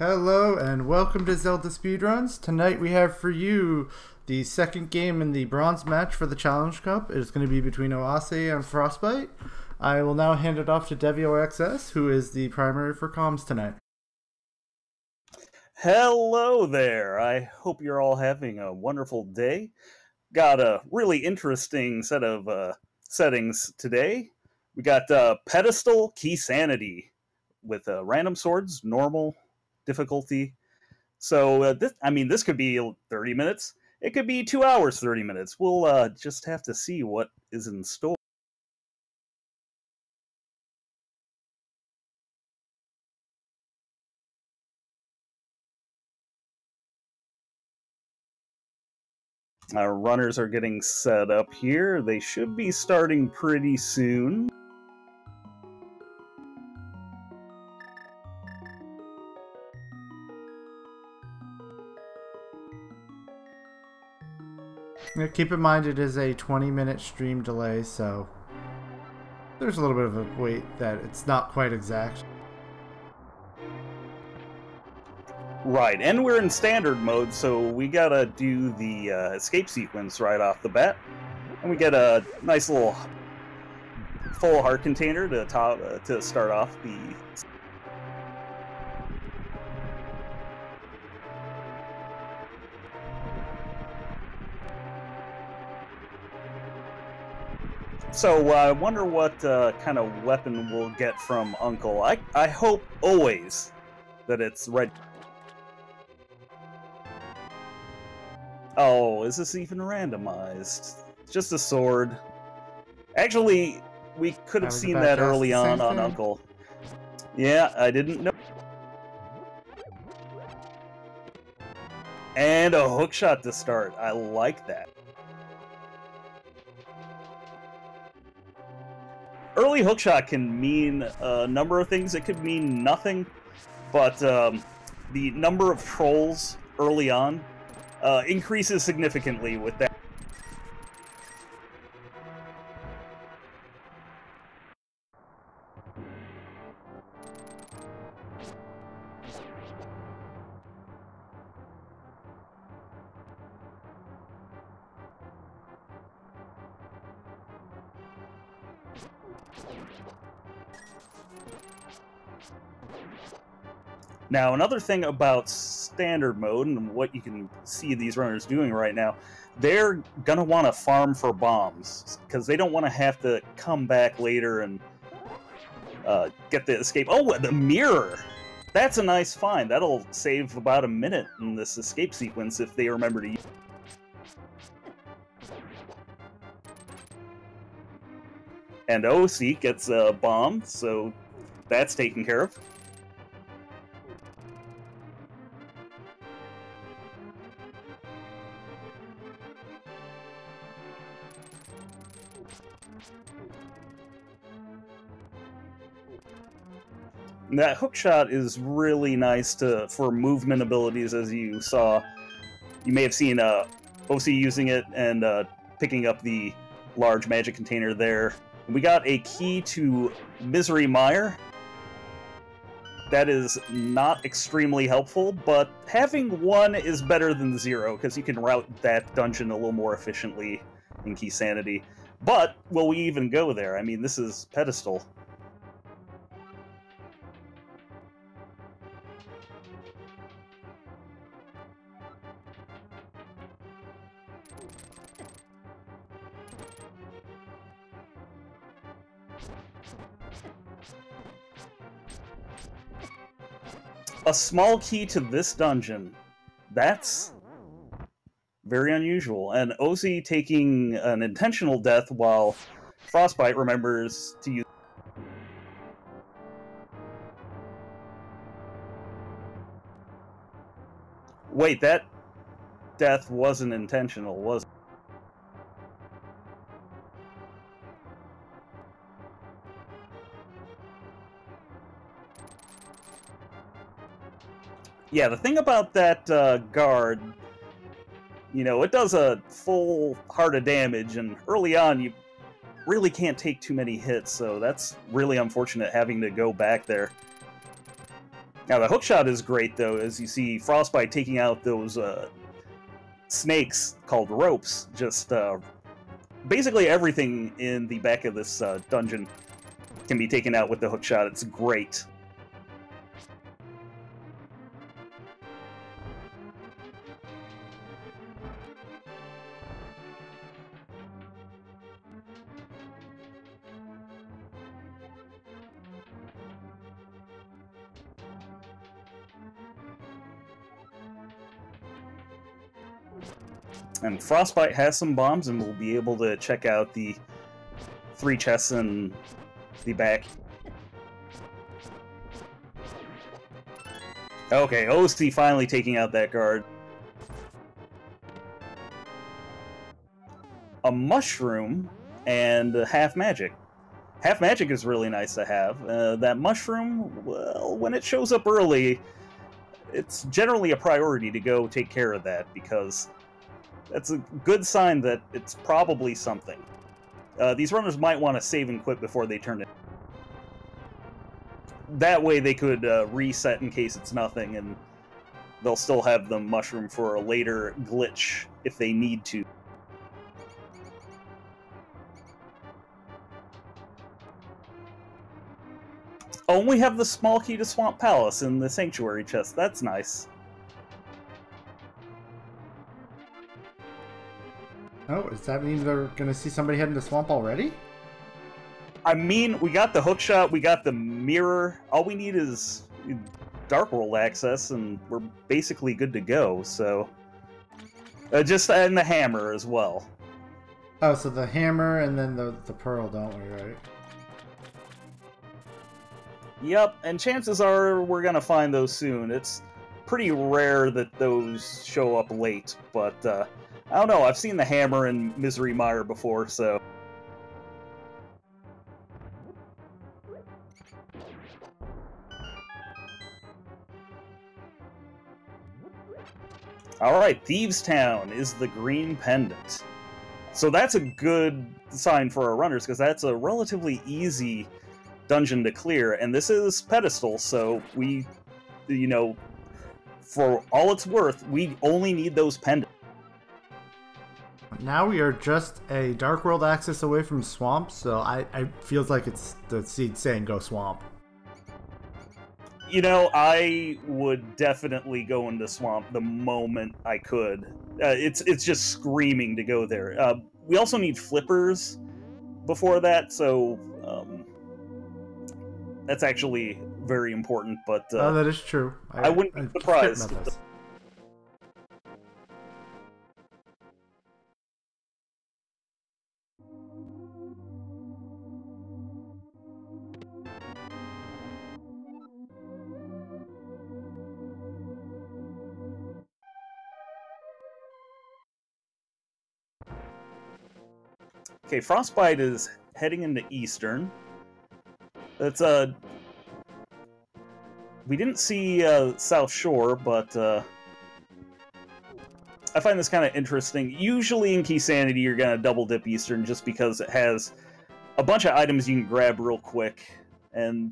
Hello and welcome to Zelda Speedruns. Tonight we have for you the second game in the bronze match for the Challenge Cup. It is going to be between Oase and Frostbite. I will now hand it off to DevioXS, who is the primary for comms tonight. Hello there. I hope you're all having a wonderful day. Got a really interesting set of settings today. We got pedestal, key sanity with random swords, normal difficulty. So this could be 30 minutes. It could be 2 hours, 30 minutes. We'll just have to see what is in store. Our runners are getting set up here. They should be starting pretty soon. Keep in mind it is a 20-minute stream delay, so there's a little bit of a wait that it's not quite exact. Right, and we're in standard mode, so we gotta do the escape sequence right off the bat. And we get a nice little full heart container to start off the... So I wonder what kind of weapon we'll get from Uncle. I hope always that it's red. Oh, is this even randomized? Just a sword. Actually, we could have seen that early on Uncle. Yeah, I didn't know. And a hookshot to start. I like that. Early hookshot can mean a number of things. It could mean nothing, but the number of trolls early on increases significantly with that. Now, another thing about standard mode, and what you can see these runners doing right now, they're going to want to farm for bombs, because they don't want to have to come back later and get the escape. Oh, the mirror! That's a nice find. That'll save about a minute in this escape sequence if they remember to use it. And OC gets a bomb, so that's taken care of. That hookshot is really nice for movement abilities, as you saw. You may have seen OC using it and picking up the large magic container there. We got a key to Misery Mire. That is not extremely helpful, but having one is better than zero, because you can route that dungeon a little more efficiently in Key Sanity. But will we even go there? I mean, this is pedestal. A small key to this dungeon. That's very unusual. And OZ taking an intentional death while Frostbite remembers to use... Wait, that death wasn't intentional, was it? Yeah, the thing about that guard, you know, it does a full heart of damage, and early on you really can't take too many hits, so that's really unfortunate having to go back there. Now, the hookshot is great, though, as you see Frostbite taking out those snakes called ropes. Just basically everything in the back of this dungeon can be taken out with the hookshot. It's great. And Frostbite has some bombs, and we'll be able to check out the 3 chests in the back. Okay, OC finally taking out that guard. A mushroom and half magic. Half magic is really nice to have. That mushroom, well, when it shows up early, it's generally a priority to go take care of that, because that's a good sign that it's probably something. These runners might want to save and quit before they turn it. That way they could reset in case it's nothing, and they'll still have the mushroom for a later glitch if they need to. Oh, and we have the small key to Swamp Palace in the Sanctuary chest. That's nice. Oh, does that mean they're gonna see somebody heading to swamp already? I mean, we got the hookshot, we got the mirror. All we need is Dark World access, and we're basically good to go. So, and the hammer as well. Oh, so the hammer and then the pearl, don't we? Right? Yep, and chances are we're gonna find those soon. It's pretty rare that those show up late, but I don't know. I've seen the hammer in Misery Mire before, so. Alright, Thieves' Town is the green pendant. So that's a good sign for our runners, because that's a relatively easy dungeon to clear, and this is pedestal, so we, you know, for all it's worth, we only need those pendants. Now we are just a Dark World access away from swamp, so I feels like it's the seed saying go swamp. You know, I would definitely go into swamp the moment I could. It's just screaming to go there. We also need flippers before that, so that's actually very important. But oh, that is true. I wouldn't be surprised. Okay, Frostbite is heading into Eastern. That's we didn't see South Shore, but I find this kind of interesting. Usually in Key Sanity, you're gonna double dip Eastern just because it has a bunch of items you can grab real quick, and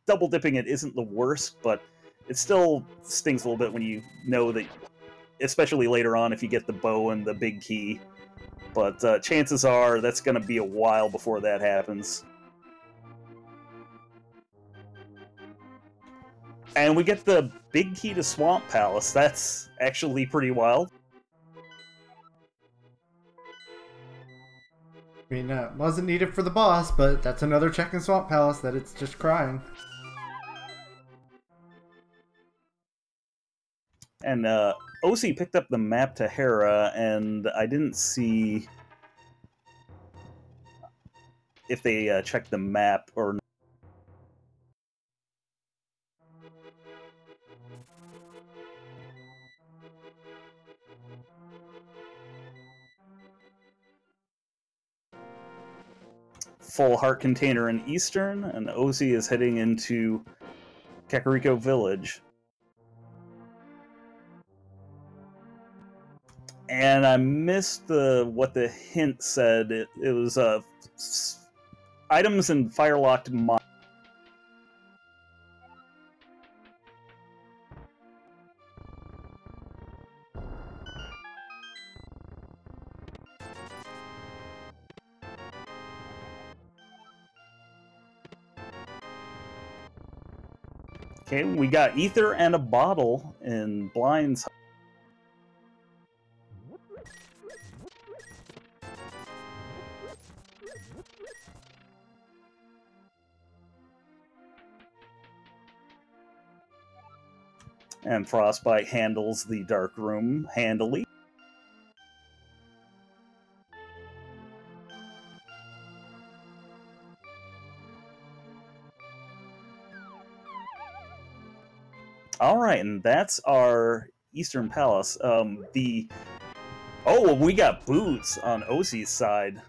double dipping it isn't the worst, but it still stings a little bit when you know that, especially later on if you get the bow and the big key. But chances are that's going to be a while before that happens. And we get the big key to Swamp Palace. That's actually pretty wild. I mean, wasn't needed for the boss, but that's another check in Swamp Palace that it's just crying. And OC picked up the map to Hera, and I didn't see if they checked the map or not. Full heart container in Eastern, and OC is heading into Kakariko Village. And I missed what the hint said. It was items in firelocked mine. Okay, we got ether and a bottle in Blind's. And Frostbite handles the dark room handily. All right, and that's our Eastern Palace. Oh, we got boots on Osie's side.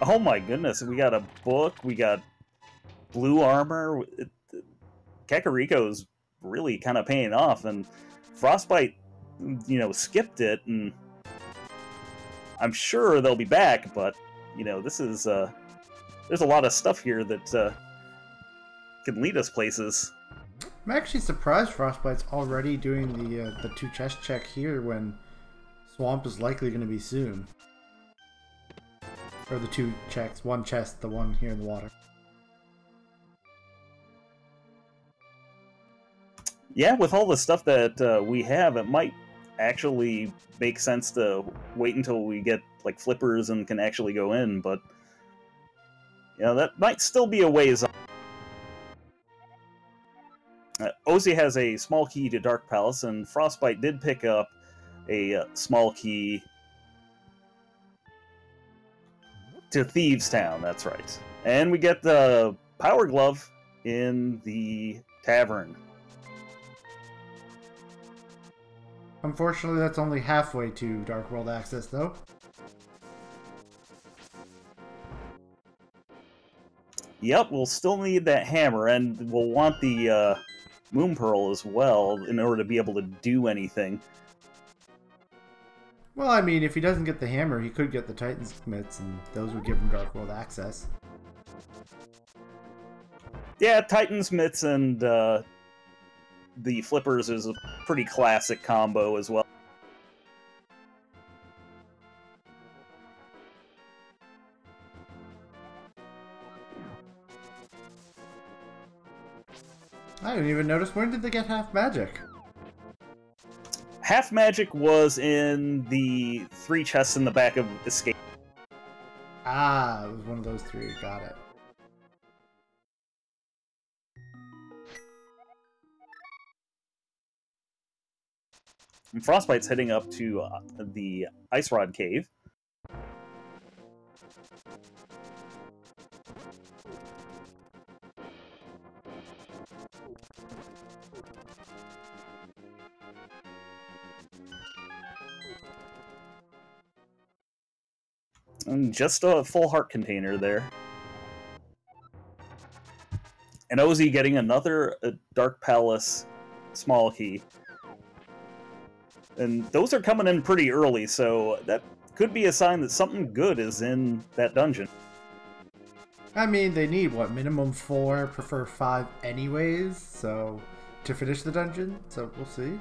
Oh my goodness, we got a book, we got blue armor. Kakariko's really kind of paying off, and Frostbite, skipped it, and I'm sure they'll be back, but, this is, there's a lot of stuff here that can lead us places. I'm actually surprised Frostbite's already doing the 2 chest check here when Swamp is likely going to be soon. Or the 2 checks, 1 chest, the one here in the water. Yeah, with all the stuff that we have, it might actually make sense to wait until we get like flippers and can actually go in, but that might still be a ways off. Osie has a small key to Dark Palace, and Frostbite did pick up a small key to Thieves Town, that's right. And we get the Power Glove in the tavern. Unfortunately, that's only halfway to Dark World access, though. Yep, we'll still need that hammer, and we'll want the Moon Pearl as well in order to be able to do anything. Well, I mean, if he doesn't get the hammer, he could get the Titan's mitts, and those would give him Dark World access. Yeah, Titan's mitts and the flippers is a pretty classic combo as well. I didn't even notice. When did they get half magic? Half magic was in the 3 chests in the back of Escape. Ah, it was one of those 3. Got it. And Frostbite's heading up to the Ice Rod Cave. And just a full heart container there. And Osie getting another Dark Palace small key. And those are coming in pretty early, so that could be a sign that something good is in that dungeon. I mean, they need, what, minimum 4, prefer 5 anyways, so, to finish the dungeon, so we'll see.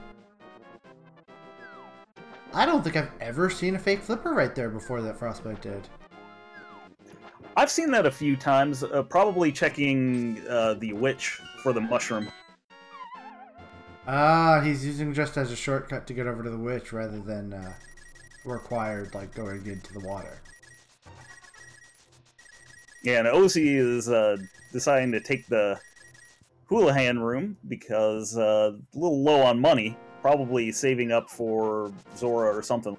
I don't think I've ever seen a fake flipper right there before that Frostbite did. I've seen that a few times, probably checking the witch for the mushroom. Ah, he's using just as a shortcut to get over to the witch rather than required, like, going into the water. Yeah, and Osie is deciding to take the Houlihan room because a little low on money, probably saving up for Zora or something.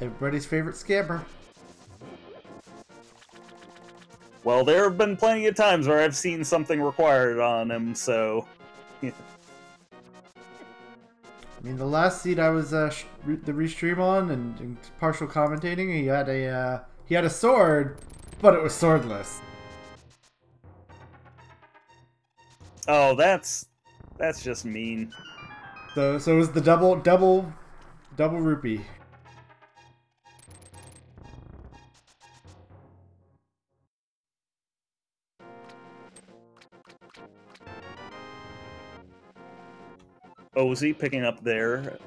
Everybody's favorite scammer. Well, there have been plenty of times where I've seen something required on him, so... I mean, the last seed I was the restream on and partial commentating, he had a sword, but it was swordless. Oh, that's just mean. So it was the double rupee. Ozzy picking up their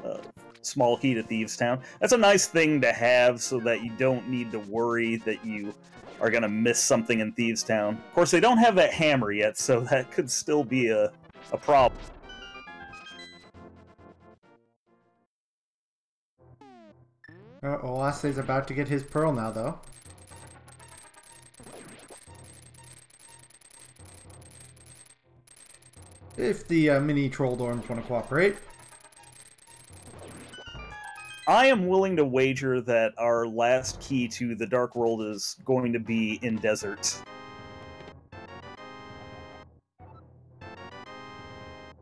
small key to Thieves Town. That's a nice thing to have so that you don't need to worry that you are going to miss something in Thieves Town. Of course, they don't have that hammer yet, so that could still be a problem. Oase's about to get his pearl now, though. If the mini troll dorms want to cooperate. I am willing to wager that our last key to the Dark World is going to be in deserts.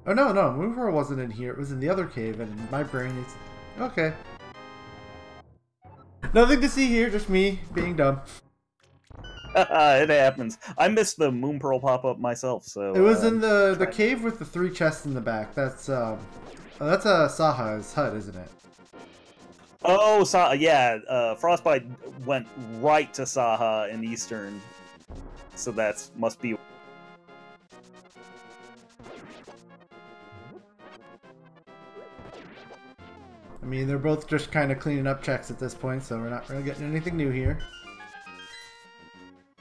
Oh no, Moonfur wasn't in here. It was in the other cave, and my brain is... Okay. Nothing to see here, just me being dumb. It happens. I missed the Moon Pearl pop-up myself, so... It was in the cave with the 3 chests in the back. That's Saha's hut, isn't it? Oh, yeah. Frostbite went right to Saha in Eastern, so that must be... I mean, they're both just kind of cleaning up checks at this point, so we're not really getting anything new here.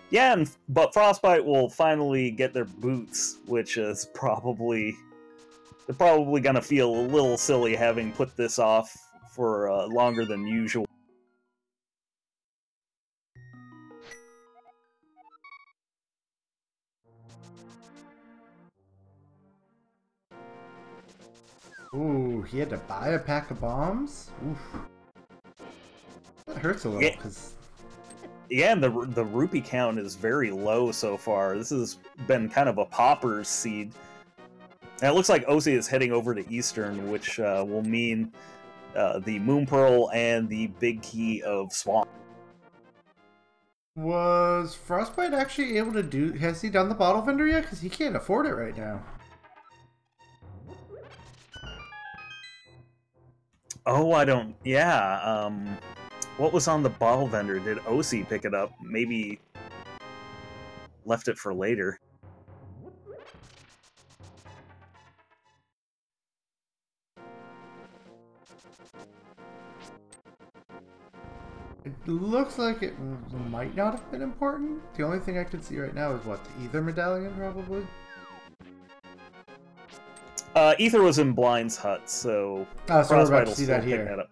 Yeah, but Frostbite will finally get their boots, which is probably... They're probably going to feel a little silly having put this off for longer than usual. Ooh, he had to buy a pack of bombs? Oof. That hurts a little, because... Yeah, and the rupee count is very low so far. This has been kind of a pauper's seed. And it looks like Oase is heading over to Eastern, which will mean the Moon Pearl and the big key of Swamp. Was Frostbite actually able to do... Has he done the bottle vendor yet? Because he can't afford it right now. Oh, I don't... Yeah, what was on the bottle vendor? Did Oase pick it up? Maybe left it for later. It looks like it might not have been important. The only thing I can see right now is what? The Ether Medallion, probably? Ether was in Blind's hut, so... Oh, so we're about to see that here. That up.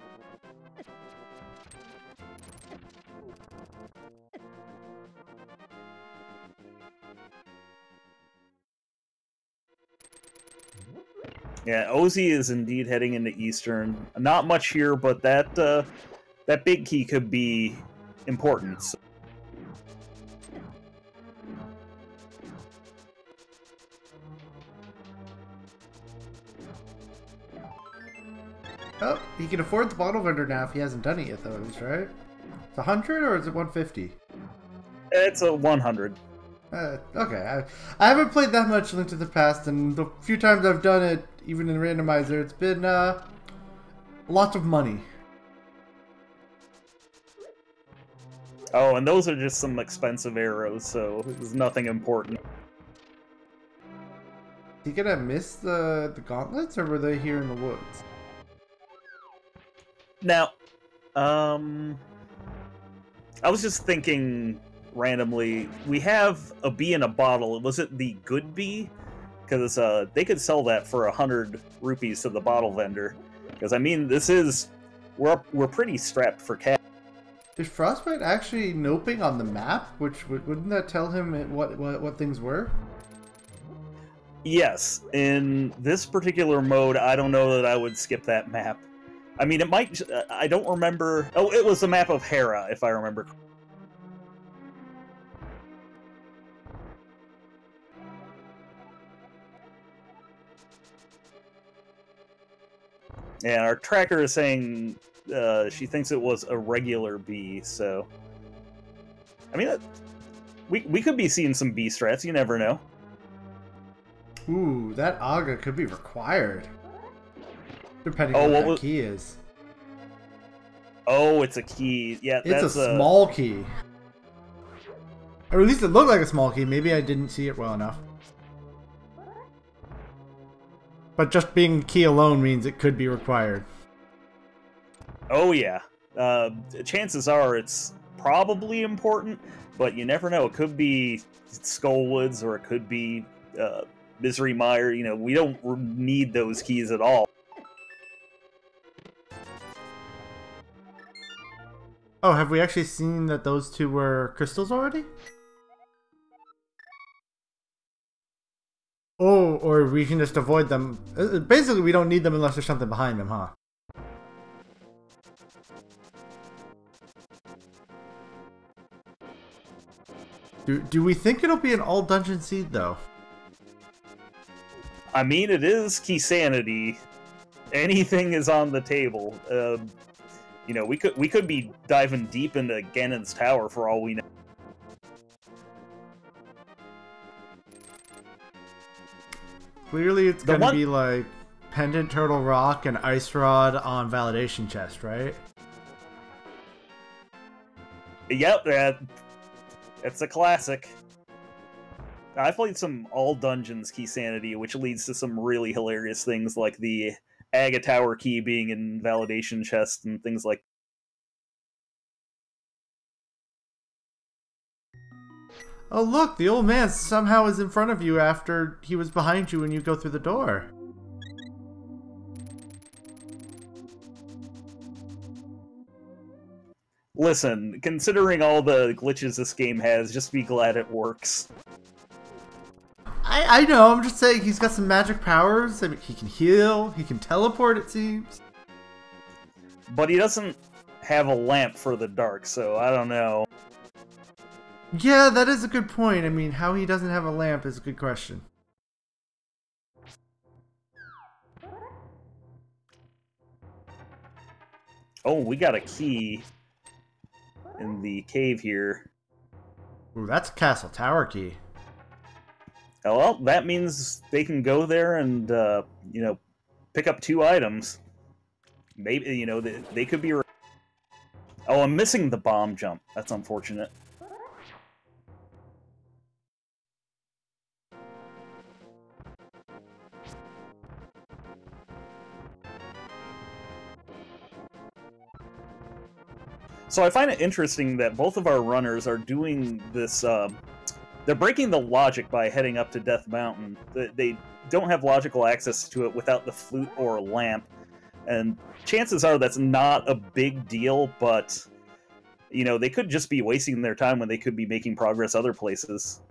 Yeah, Oase is indeed heading into Eastern. Not much here, but that big key could be important. So. Oh, he can afford the bottle vendor now if he hasn't done it yet, though, right? It's 100 or is it 150? It's a 100. Okay, I haven't played that much Link to the Past, and the few times I've done it, even in randomizer, it's been lots of money. Oh, and those are just some expensive arrows, so there's nothing important. Is he gonna miss the gauntlets, or were they here in the woods? Now, I was just thinking randomly, we have a bee in a bottle. Was it the good bee? Because they could sell that for 100 rupees to the bottle vendor. Because I mean, this is we're pretty strapped for cash. Is Frostbite actually noping on the map? Which wouldn't that tell him what things were? Yes, in this particular mode, I don't know that I would skip that map. I mean, it might. I don't remember. Oh, it was the map of Hera, if I remember. Yeah, our tracker is saying she thinks it was a regular bee, so... I mean, we could be seeing some bee strats, you never know. Ooh, that Aga could be required. Depending on what that key is. Oh, it's a key. Yeah, it's a small key. Or at least it looked like a small key. Maybe I didn't see it well enough. But just being key alone means it could be required. Oh yeah. Chances are it's probably important, but you never know. It could be Skullwoods or it could be Misery Mire. You know, we don't need those keys at all. Oh, have we actually seen that those two were crystals already? Oh, or we can just avoid them. Basically, we don't need them unless there's something behind them, huh? Do we think it'll be an all dungeon seed, though? I mean, it is Key Sanity. Anything is on the table. You know, we could be diving deep into Ganon's Tower for all we know. Clearly, it's going to be like Pendant Turtle Rock and Ice Rod on Validation Chest, right? Yep, it's a classic. I played some all dungeons Key Sanity, which leads to some really hilarious things like the Aga Tower key being in Validation Chest and things like. Oh look, the old man somehow is in front of you after he was behind you when you go through the door. Listen, considering all the glitches this game has, just be glad it works. I know, I'm just saying he's got some magic powers. I mean, he can heal, he can teleport, it seems. But he doesn't have a lamp for the dark, so I don't know. Yeah, that is a good point. I mean, how he doesn't have a lamp is a good question. Oh, we got a key in the cave here. Ooh, that's a castle tower key. Oh, well, that means they can go there and, you know, pick up 2 items. Maybe, you know, they could be... Oh, I'm missing the bomb jump. That's unfortunate. So I find it interesting that both of our runners are doing this, they're breaking the logic by heading up to Death Mountain. They don't have logical access to it without the flute or lamp, and chances are that's not a big deal, but, you know, they could just be wasting their time when they could be making progress other places.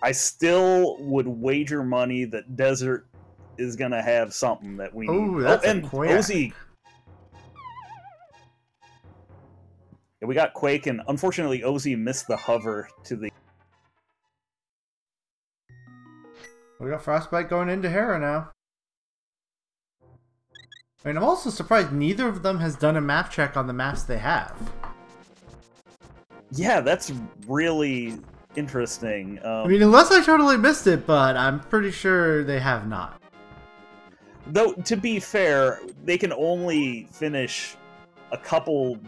I still would wager money that Desert is gonna have something that we need. Ooh, that's and Quake. Ozzy. Yeah, we got Quake, and unfortunately Ozzy missed the hover to the... We got Frostbite going into Hera now. I mean, I'm also surprised neither of them has done a map check on the maps they have. Yeah, that's really interesting. I mean, unless I totally missed it, but I'm pretty sure they have not. Though, to be fair, they can only finish a couple,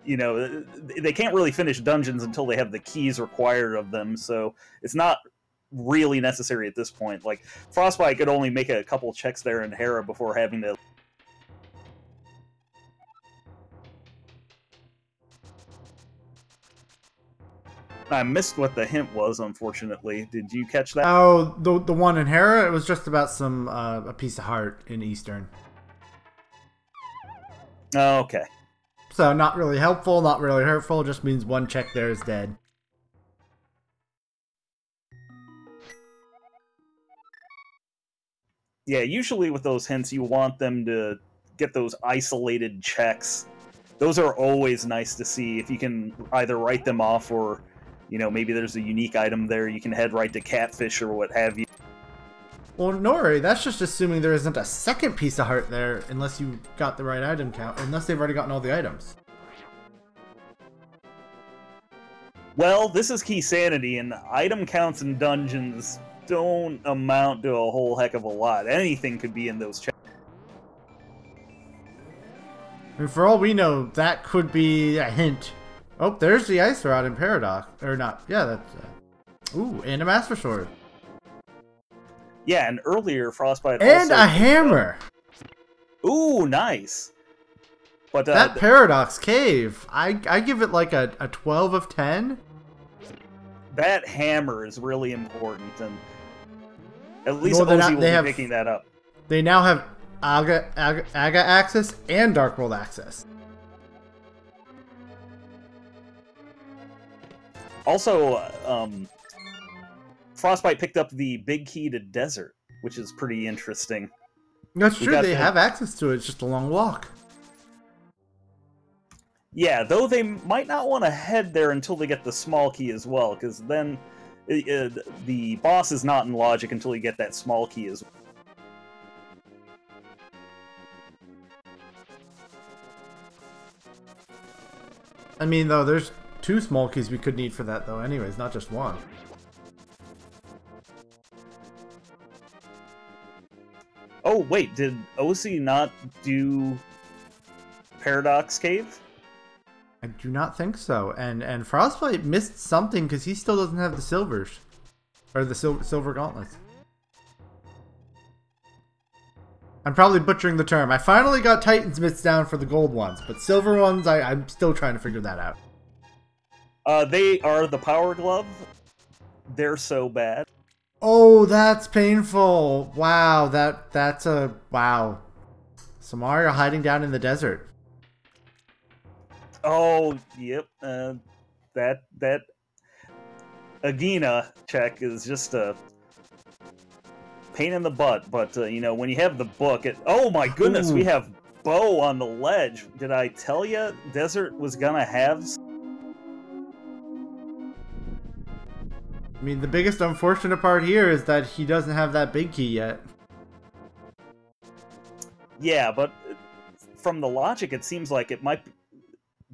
you know, they can't really finish dungeons until they have the keys required of them, so it's not really necessary at this point. Like, Frostbite could only make a couple checks there in Hera before having to... I missed what the hint was, unfortunately. Did you catch that? Oh, the one in Hera? It was just about some a piece of heart in Eastern. Oh, okay. So not really helpful, not really hurtful, just means one check there is dead. Yeah, usually with those hints, you want them to get those isolated checks. Those are always nice to see if you can either write them off or... You know, maybe there's a unique item there, you can head right to Catfish or what have you. Well, Nori, that's just assuming there isn't a second piece of heart there unless you got the right item count, unless they've already gotten all the items. Well, this is Key Sanity, and item counts in dungeons don't amount to a whole heck of a lot. Anything could be in those checks. I mean, for all we know, that could be a hint. Oh, there's the Ice Rod in Paradox. Or not. Yeah, that's... Ooh, and a Master Sword. Yeah, and earlier Frostbite And also a hammer! Ooh, nice. But that Paradox Cave, I give it like a 12 of 10. That hammer is really important, and at least Well, Ozy will be picking that up. They now have Aga access and Dark World access. Also, Frostbite picked up the big key to Desert, which is pretty interesting. That's true, they have access to it, it's just a long walk. Yeah, though they might not want to head there until they get the small key as well, because then the boss is not in Logic until you get that small key as well. I mean, though, there's 2 small keys we could need for that, though, anyways, not just 1. Oh, wait, did Ozy not do Paradox Cave? I do not think so. And Frostbite missed something because he still doesn't have the silvers. Or the silver gauntlets. I'm probably butchering the term. I finally got Titan's Mitts down for the gold ones, but silver ones, I'm still trying to figure that out. They are the Power Glove. They're so bad. Oh, that's painful. Wow, that's a... Wow. Samaria hiding down in the desert. Oh, yep. That Agena check is just a pain in the butt, but you know, when you have the book, oh my goodness, we have Bo on the ledge. Did I tell you Desert was gonna have? I mean, the biggest unfortunate part here is that he doesn't have that big key yet. Yeah, but from the logic, it seems like it might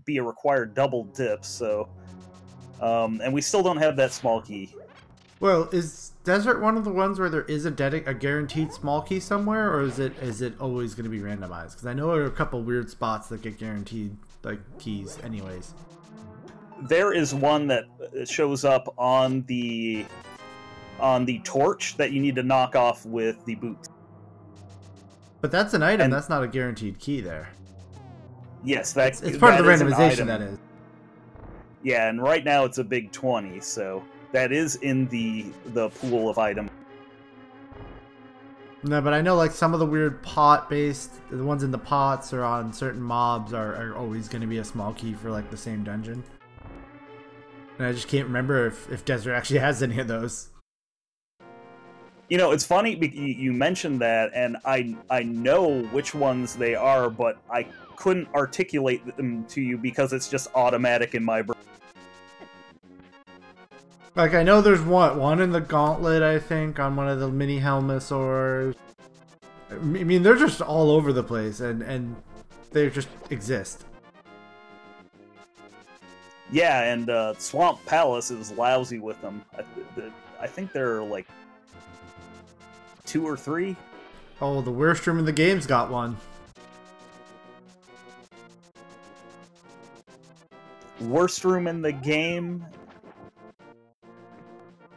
be a required double dip, so... and we still don't have that small key. Well, is Desert one of the ones where there is a guaranteed small key somewhere, or is it always going to be randomized? Because I know there are a couple weird spots that get guaranteed like keys anyways. There is one that shows up on the torch that you need to knock off with the boots. But that's an item, that's not a guaranteed key there. Yes, it's part of the randomization, that is. Yeah, and right now it's a big 20, so that is in the pool of items. No, but I know like some of the weird pot-based, the ones in the pots or on certain mobs are always going to be a small key for like the same dungeon. And I just can't remember if Desert actually has any of those. You know, it's funny, you mentioned that, and I know which ones they are, but I couldn't articulate them to you because it's just automatic in my brain. Like, I know there's one in the gauntlet, I think, on one of the mini Helmosaurs. I mean, they're just all over the place, and they just exist. Yeah, and Swamp Palace is lousy with them. I think they're like 2 or 3. Oh, the worst room in the game's got one. Worst room in the game?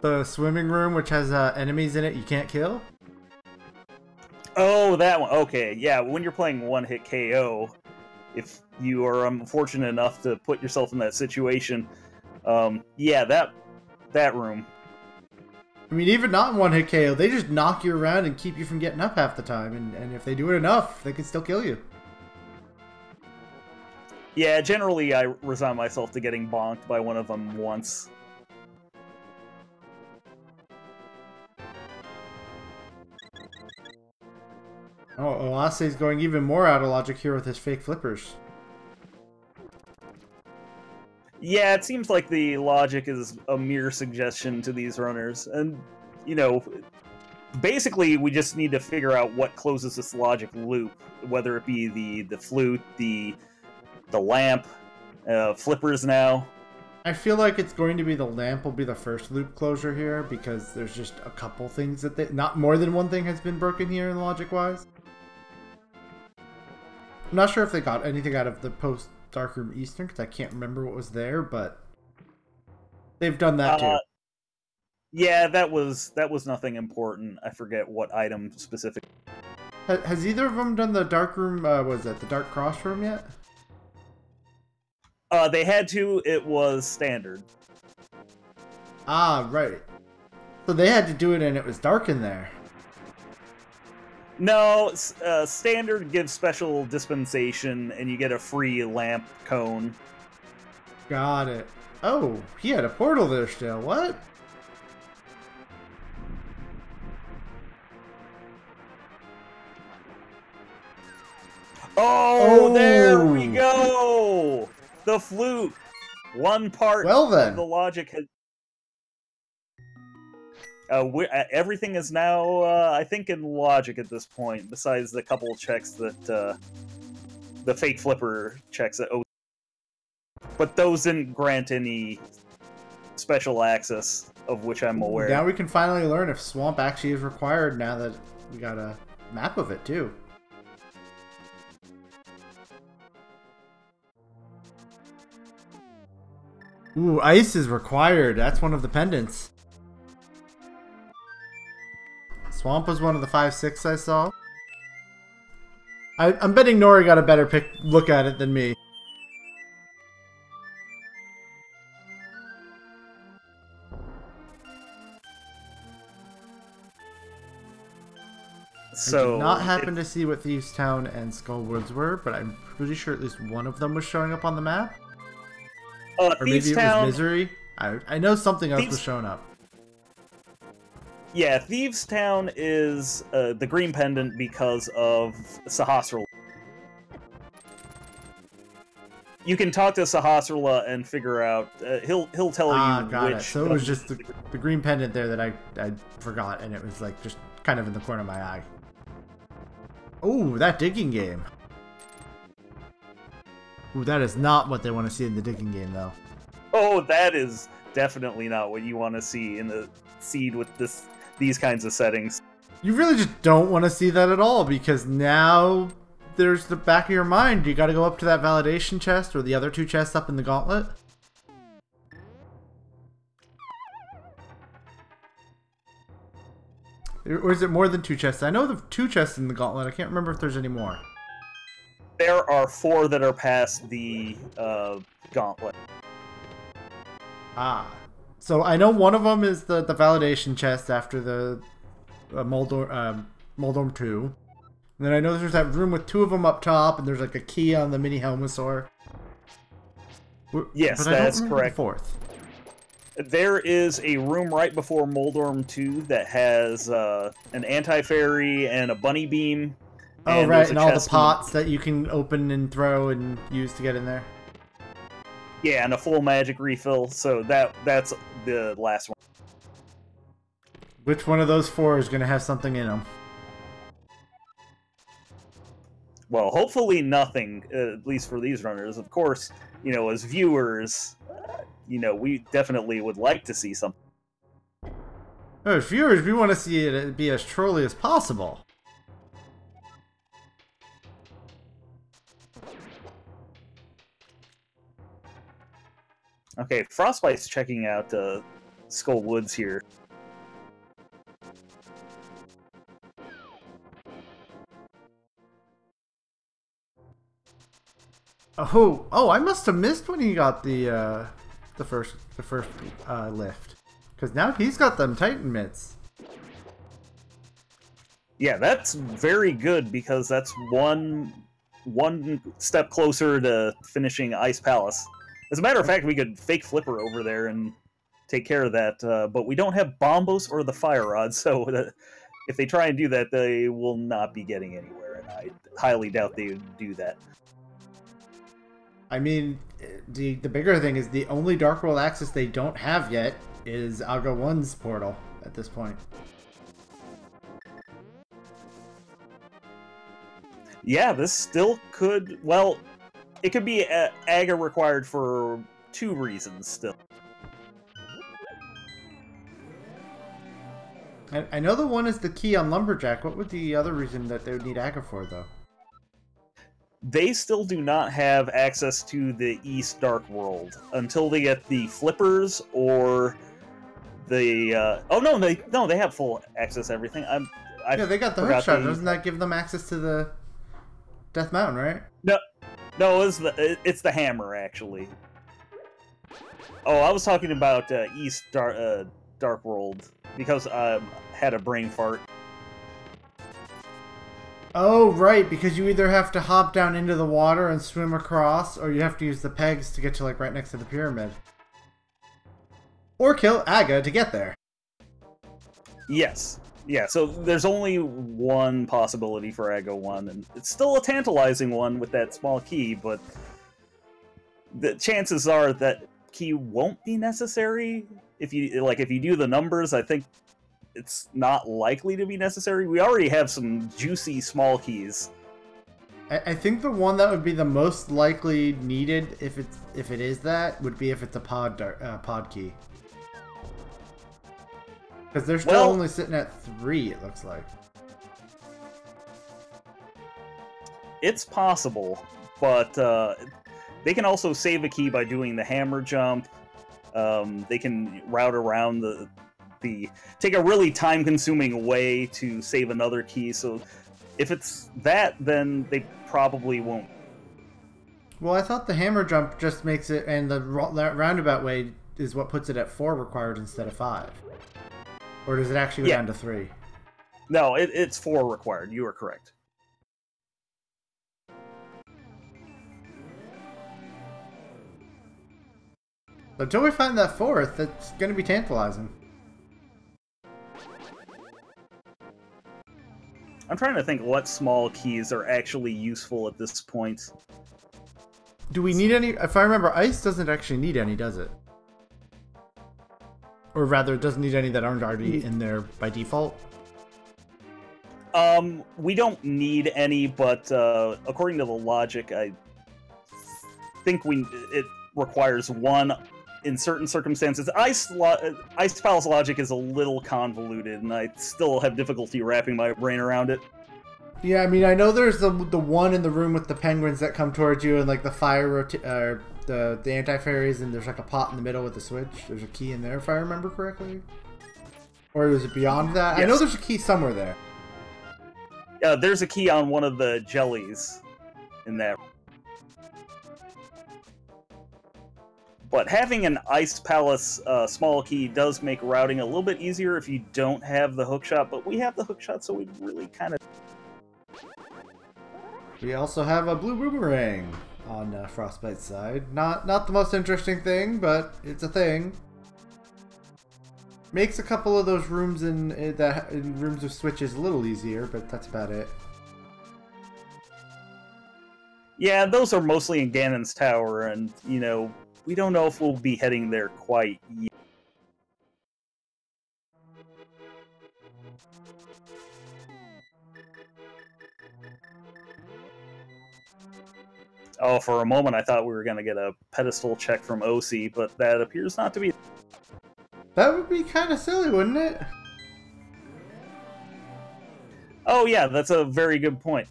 The swimming room, which has enemies in it you can't kill? Oh, that one. Okay, yeah, when you're playing one-hit KO, if you are unfortunate enough to put yourself in that situation, yeah, that room. I mean, even not in one-hit KO, they just knock you around and keep you from getting up half the time, and if they do it enough, they can still kill you. Yeah, generally I resign myself to getting bonked by one of them once. Oh, Oase's going even more out of logic here with his fake flippers. Yeah, it seems like the logic is a mere suggestion to these runners. And, you know, basically we just need to figure out what closes this logic loop, whether it be the flute, the lamp, flippers now. I feel like it's going to be the lamp will be the first loop closure here, because there's just a couple things that not more than one thing has been broken here in logic-wise. I'm not sure if they got anything out of the post-Darkroom Eastern, because I can't remember what was there, but they've done that too. Yeah, that was nothing important. I forget what item specific. Has either of them done the dark room? Was that the dark cross room yet? They had to. It was standard. Ah, right. So they had to do it, and it was dark in there. No, standard gives special dispensation, and you get a free lamp cone. Got it. Oh, he had a portal there still. What? Oh, there we go! The flute! One part Well then. of the logic has... everything is now, I think, in logic at this point, besides the couple checks that, the fake flipper checks that... But those didn't grant any special access, of which I'm aware. Now we can finally learn if Swamp actually is required now that we got a map of it, too. Ooh, ice is required. That's one of the pendants. Swamp was one of the 5-6 I saw. I'm betting Nori got a better look at it than me. So, I did not happen to see what Thieves Town and Skullwoods were, but I'm pretty sure at least one of them was showing up on the map. Or maybe it was Misery. I know something else was showing up. Yeah, Thieves Town is the green pendant because of Sahasrahla. You can talk to Sahasrahla and figure out. He'll tell you got which. It. So it was just the green pendant there that I forgot, and it was like just kind of in the corner of my eye. Ooh, that digging game. Ooh, that is not what they want to see in the digging game, though. Oh, that is definitely not what you want to see in the seed with these kinds of settings. You really just don't want to see that at all, because now there's the back of your mind. You got to go up to that validation chest or the other two chests up in the gauntlet. Or is it more than two chests? I know the two chests in the gauntlet. I can't remember if there's any more. There are 4 that are past the gauntlet. Ah. So I know one of them is the validation chest after the Moldorm 2. And then I know there's that room with 2 of them up top, and there's like a key on the mini Helmosaur. Yes, but that's I don't correct. The 4th. There is a room right before Moldorm 2 that has an anti-fairy and a bunny beam. Oh, right, and all the pots that you can open and throw and use to get in there. Yeah, and a full magic refill, so that's the last one. Which one of those 4 is going to have something in them? Well, hopefully nothing, at least for these runners. Of course, you know, as viewers, you know, we definitely would like to see something. As viewers, we want to see it be as trolly as possible. Okay, Frostbite's checking out Skull Woods here. Oh! I must have missed when he got the first lift, because now he's got them Titan mitts. Yeah, that's very good because that's one step closer to finishing Ice Palace. As a matter of fact, we could fake Flipper over there and take care of that, but we don't have Bombos or the Fire Rod, so if they try and do that, they will not be getting anywhere, and I highly doubt they would do that. I mean, the bigger thing is the only Dark World access they don't have yet is Alga 1's portal at this point. Yeah, this still could... Well, it could be AGA required for 2 reasons still. I know the one is the key on Lumberjack. What would the other reason that they would need AGA for, though? They still do not have access to the East Dark World until they get the Flippers or the oh no, they have full access to everything. Yeah, they got the hook shot. Doesn't that give them access to the Death Mountain, right? No, it's the hammer actually. Oh, I was talking about East Dark World because I had a brain fart. Oh, right, because you either have to hop down into the water and swim across, or you have to use the pegs to get to, like, right next to the pyramid. Or kill Aga to get there. Yes. Yeah, so there's only one possibility for Aga 1, and it's still a tantalizing one with that small key, but the chances are that key won't be necessary. If you do the numbers, I think it's not likely to be necessary. We already have some juicy small keys. I think the one that would be the most likely needed, if it is that, would be if it's a pod key. Because they're still only sitting at 3, it looks like. It's possible, but they can also save a key by doing the hammer jump. They can route around take a really time-consuming way to save another key. So if it's that, then they probably won't. Well, I thought the hammer jump just makes it, and that roundabout way is what puts it at 4 required instead of 5. Or does it actually go down to 3? No, it's 4 required. You are correct. Until we find that 4th, it's going to be tantalizing. I'm trying to think what small keys are actually useful at this point. Do we need any? If I remember, ice doesn't actually need any, does it? Or rather, it doesn't need any that aren't already in there by default? We don't need any, but according to the logic, I think it requires 1 in certain circumstances. Ice Palace logic is a little convoluted, and I still have difficulty wrapping my brain around it. Yeah, I mean, I know there's the one in the room with the penguins that come towards you, and like the fire, the anti-fairies, and there's like a pot in the middle with the switch. There's a key in there, if I remember correctly. Or was it beyond that? Yes. I know there's a key somewhere there. Yeah, there's a key on one of the jellies in that. But having an Ice Palace small key does make routing a little bit easier if you don't have the hookshot, but we have the hookshot, so we really kind of... We also have a blue boomerang on Frostbite's side. Not the most interesting thing, but it's a thing. Makes a couple of those rooms in rooms of switches a little easier, but that's about it. Yeah, those are mostly in Ganon's Tower, and, you know, we don't know if we'll be heading there quite yet. Oh, for a moment I thought we were going to get a pedestal check from OC, but that appears not to be. That would be kind of silly, wouldn't it? Oh yeah, that's a very good point.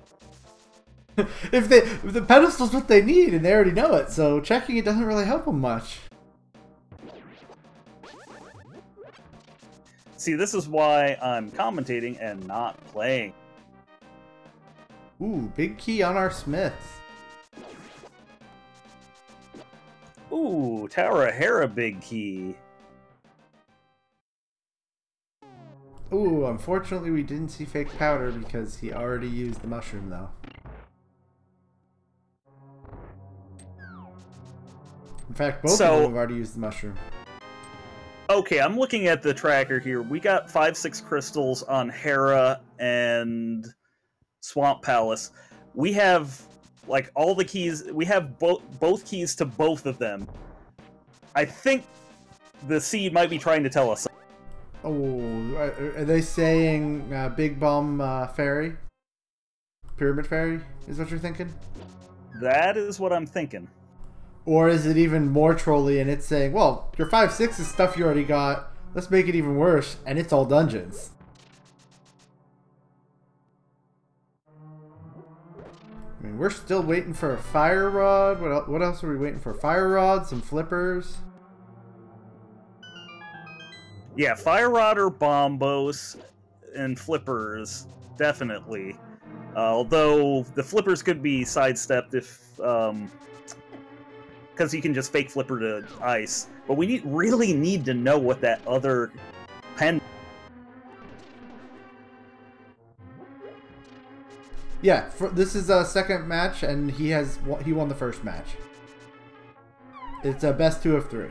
If the pedestal's what they need, and they already know it, so checking it doesn't really help them much. See, this is why I'm commentating and not playing. Ooh, big key on our smiths. Ooh, Tower of Hera big key. Ooh, unfortunately we didn't see fake powder because he already used the mushroom, though. In fact, both of them have already used the mushroom. Okay, I'm looking at the tracker here. We got 5-6 crystals on Hera and Swamp Palace. We have, like, all the keys. We have both keys to both of them. I think the seed might be trying to tell us. Oh, are they saying Big Bomb Fairy? Pyramid Fairy is what you're thinking? That is what I'm thinking. Or is it even more trolly and it's saying, well, your 5-6 is stuff you already got. Let's make it even worse, and it's all dungeons. I mean, we're still waiting for a fire rod. What else are we waiting for? Fire rods, some flippers. Yeah, Fire Rod or Bombos and Flippers, definitely. Although the Flippers could be sidestepped if... because you can just fake Flipper to ice. But we really need to know what that other pen... Yeah, this is a second match, and he won the first match. It's a best 2 of 3.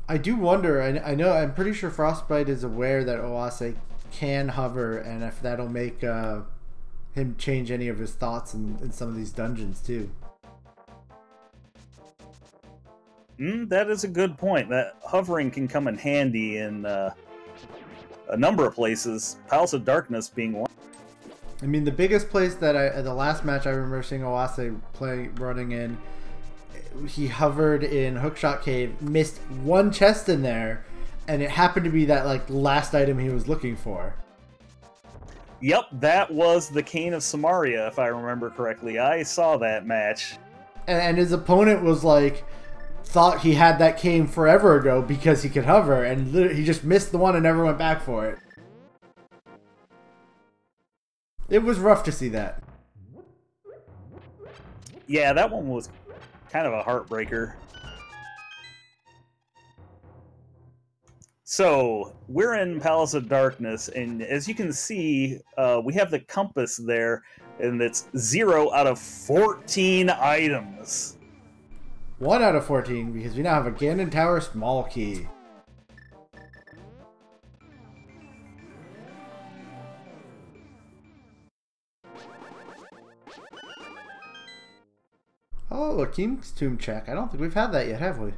I do wonder, I'm pretty sure Frostbite is aware that Oase can hover, and if that'll make him change any of his thoughts in some of these dungeons too. That is a good point. That hovering can come in handy in a number of places, Palace of Darkness being one. I mean, the biggest place that the last match I remember seeing Oase running in, he hovered in Hookshot Cave, missed one chest in there, and it happened to be that like last item he was looking for. Yep, that was the Cane of Samaria, if I remember correctly. I saw that match. And his opponent was like, thought he had that cane forever ago because he could hover, and he just missed the one and never went back for it. It was rough to see that. Yeah, that one was kind of a heartbreaker. So, we're in Palace of Darkness, and as you can see, we have the compass there, and it's 0 out of 14 items. 1 out of 14, because we now have a Ganon Tower small key. Oh, a King's Tomb check. I don't think we've had that yet, have we?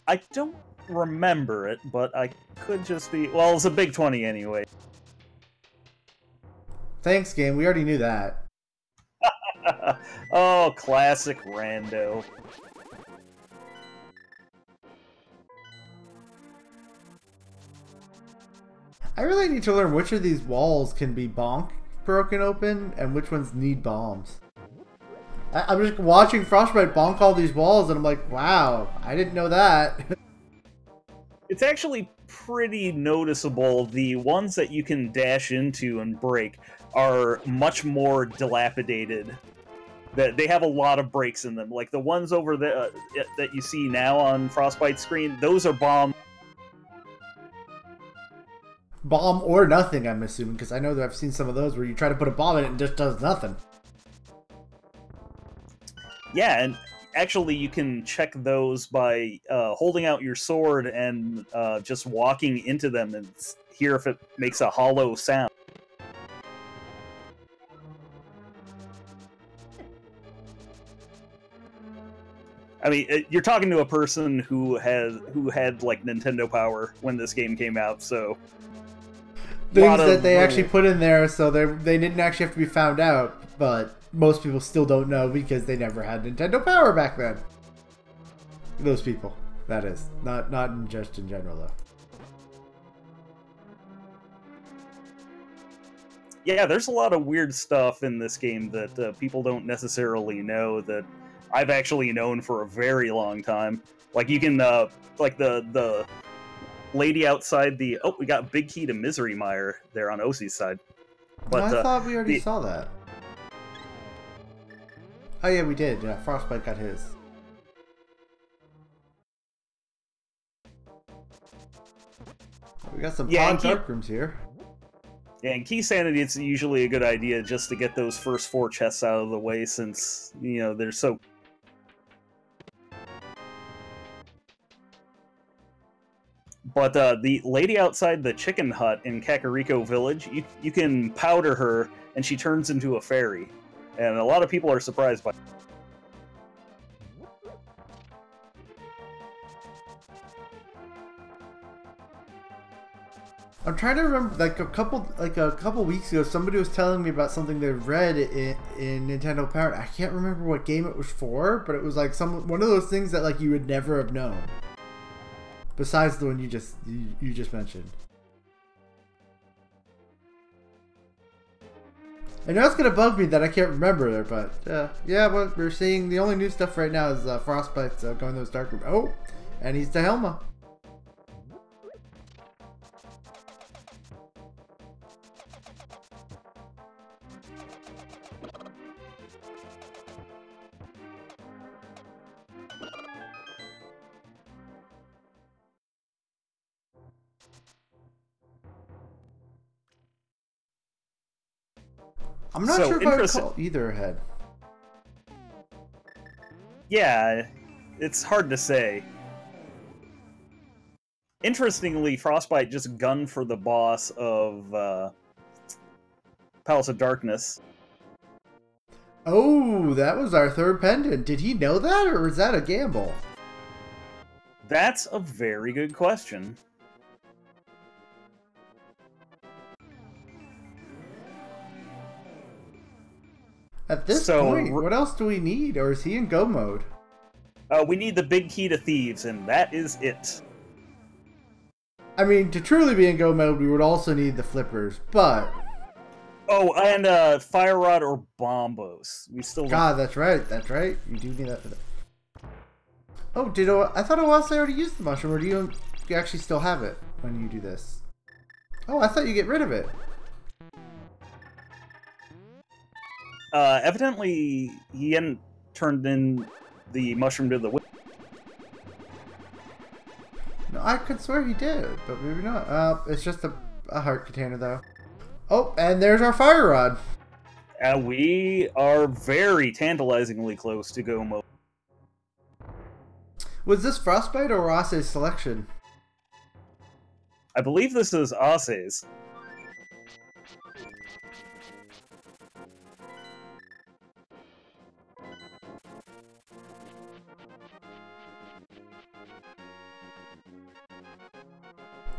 I don't remember it, but I could just be... Well, it's a big 20 anyway. Thanks, game. We already knew that. Oh, classic rando. I really need to learn which of these walls can be broken open and which ones need bombs. I'm just watching Frostbite bonk all these walls, and I'm like, wow, I didn't know that. It's actually pretty noticeable. The ones that you can dash into and break are much more dilapidated. They have a lot of breaks in them. Like the ones over there that you see now on Frostbite's screen, those are bomb. Bomb or nothing, I'm assuming, because I know that I've seen some of those where you try to put a bomb in it and it just does nothing. Yeah, and actually you can check those by holding out your sword and just walking into them and hear if it makes a hollow sound. I mean, you're talking to a person who had like Nintendo Power when this game came out, so things that they actually put in there, so they didn't actually have to be found out, but most people still don't know because they never had Nintendo Power back then. Those people, that is. Not just in general, though. Yeah, there's a lot of weird stuff in this game that people don't necessarily know that I've actually known for a very long time. Like, you can, like, the lady outside the... Oh, we got Big Key to Misery Mire there on Osie's side. But I thought we already saw that. Oh yeah, we did. Yeah, Frostbite got his. We got some dark rooms here. Yeah, in Key Sanity, it's usually a good idea just to get those first 4 chests out of the way since, you know, they're so... But the lady outside the chicken hut in Kakariko Village, you can powder her and she turns into a fairy. And a lot of people are surprised by it. I'm trying to remember, like a couple weeks ago, somebody was telling me about something they read in Nintendo Power. I can't remember what game it was for, but it was like one of those things that like you would never have known. Besides the one you just mentioned. I know it's gonna bug me that I can't remember it, but yeah, what we're seeing, the only new stuff right now is Frostbite's going those dark rooms. Oh, and he's to Helma. I'm not sure if I would call either ahead. Yeah, it's hard to say. Interestingly, Frostbite just gunned for the boss of Palace of Darkness. Oh, that was our third pendant. Did he know that, or was that a gamble? That's a very good question. At this point, what else do we need? Or is he in go mode? We need the big key to thieves, and that is it. I mean, to truly be in go mode, we would also need the flippers, but... Oh, and fire rod or bombos. We still... God, that's right. That's right. You do need that for that. Oh, I thought Oase already used the mushroom, or do you actually still have it when you do this? Oh, I thought you get rid of it. Evidently, he hadn't turned in the mushroom to the... No, I could swear he did, but maybe not. It's just a heart container, though. Oh, and there's our fire rod. And we are very tantalizingly close to go mode. Was this Frostbite or Oase's selection? I believe this is Oase's.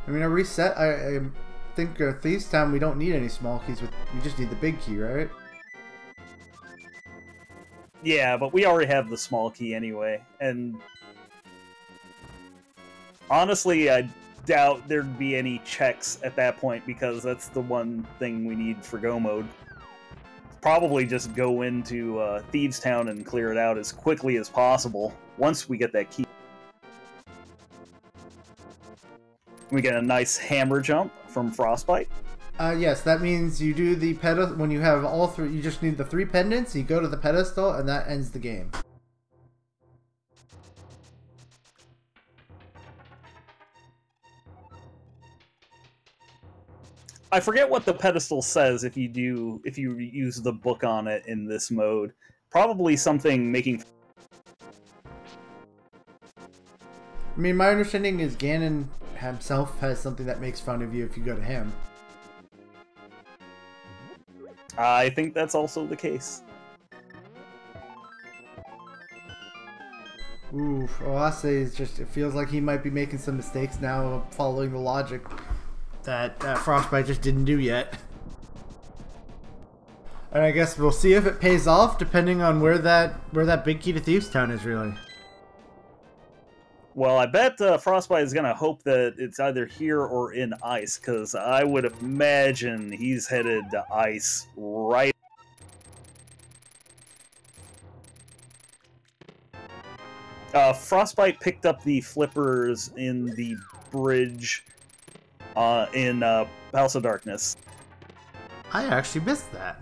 I mean, a reset. I think Thieves Town we don't need any small keys. We just need the big key, right? Yeah, but we already have the small key anyway, and honestly, I doubt there'd be any checks at that point because that's the one thing we need for go mode. Probably just go into Thieves Town and clear it out as quickly as possible once we get that key. We get a nice hammer jump from Frostbite. Yes, that means you do the pedestal. When you have all three, you just need the 3 pendants. You go to the pedestal, and that ends the game. I forget what the pedestal says if you use the book on it in this mode. Probably something making... I mean, my understanding is Ganon himself has something that makes fun of you if you go to him. I think that's also the case. Ooh, Oase is just... It feels like he might be making some mistakes now following the logic that Frostbite just didn't do yet. And I guess we'll see if it pays off depending on where that big key to Thieves Town is, really. Well, I bet Frostbite is going to hope that it's either here or in ice, because I would imagine he's headed to ice right. Frostbite picked up the flippers in the bridge in Palace of Darkness. I actually missed that.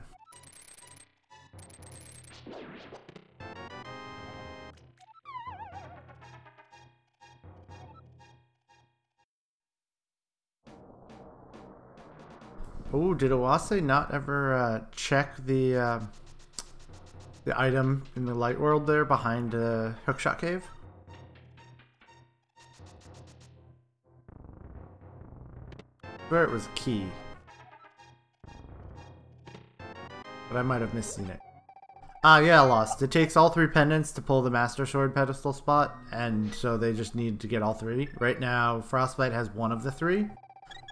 Oh, did Oase not ever check the item in the light world there behind Hookshot Cave? Where it was a key. But I might have misseen it. Ah, yeah, lost. It takes all 3 pendants to pull the Master Sword pedestal spot, and so they just need to get all 3. Right now, Frostbite has 1 of the 3.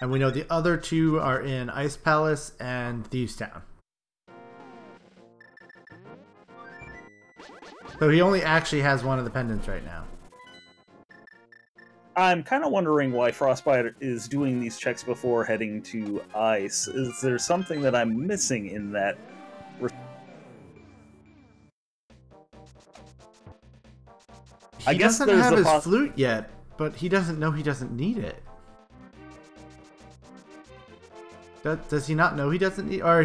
And we know the other 2 are in Ice Palace and Thieves Town. So he only actually has 1 of the pendants right now. I'm kind of wondering why Frostbite is doing these checks before heading to Ice. Is there something that I'm missing in that He doesn't have his flute yet, but he doesn't know he doesn't need it. Does he not know he doesn't need, or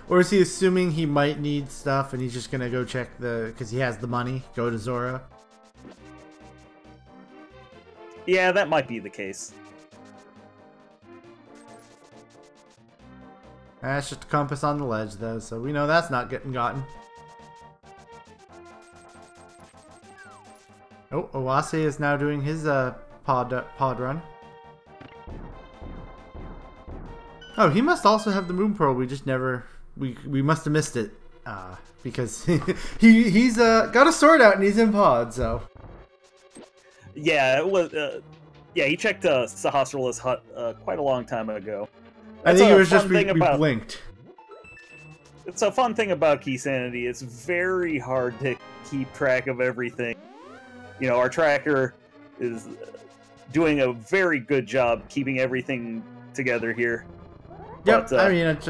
or is he assuming he might need stuff and he's just gonna go check because he has the money, go to Zora? Yeah, that might be the case. That's just a compass on the ledge, though, so we know that's not getting gotten. Oh, Oase is now doing his pod run. Oh, he must also have the moon pearl. We just never we must have missed it because he's got a sword out and he's in pod. So yeah, it was yeah, he checked Sahasrah's hut quite a long time ago. I think it was just we blinked. It's a fun thing about Key Sanity. It's very hard to keep track of everything. You know, our tracker is doing a very good job keeping everything together here. Yep, but, I mean, it's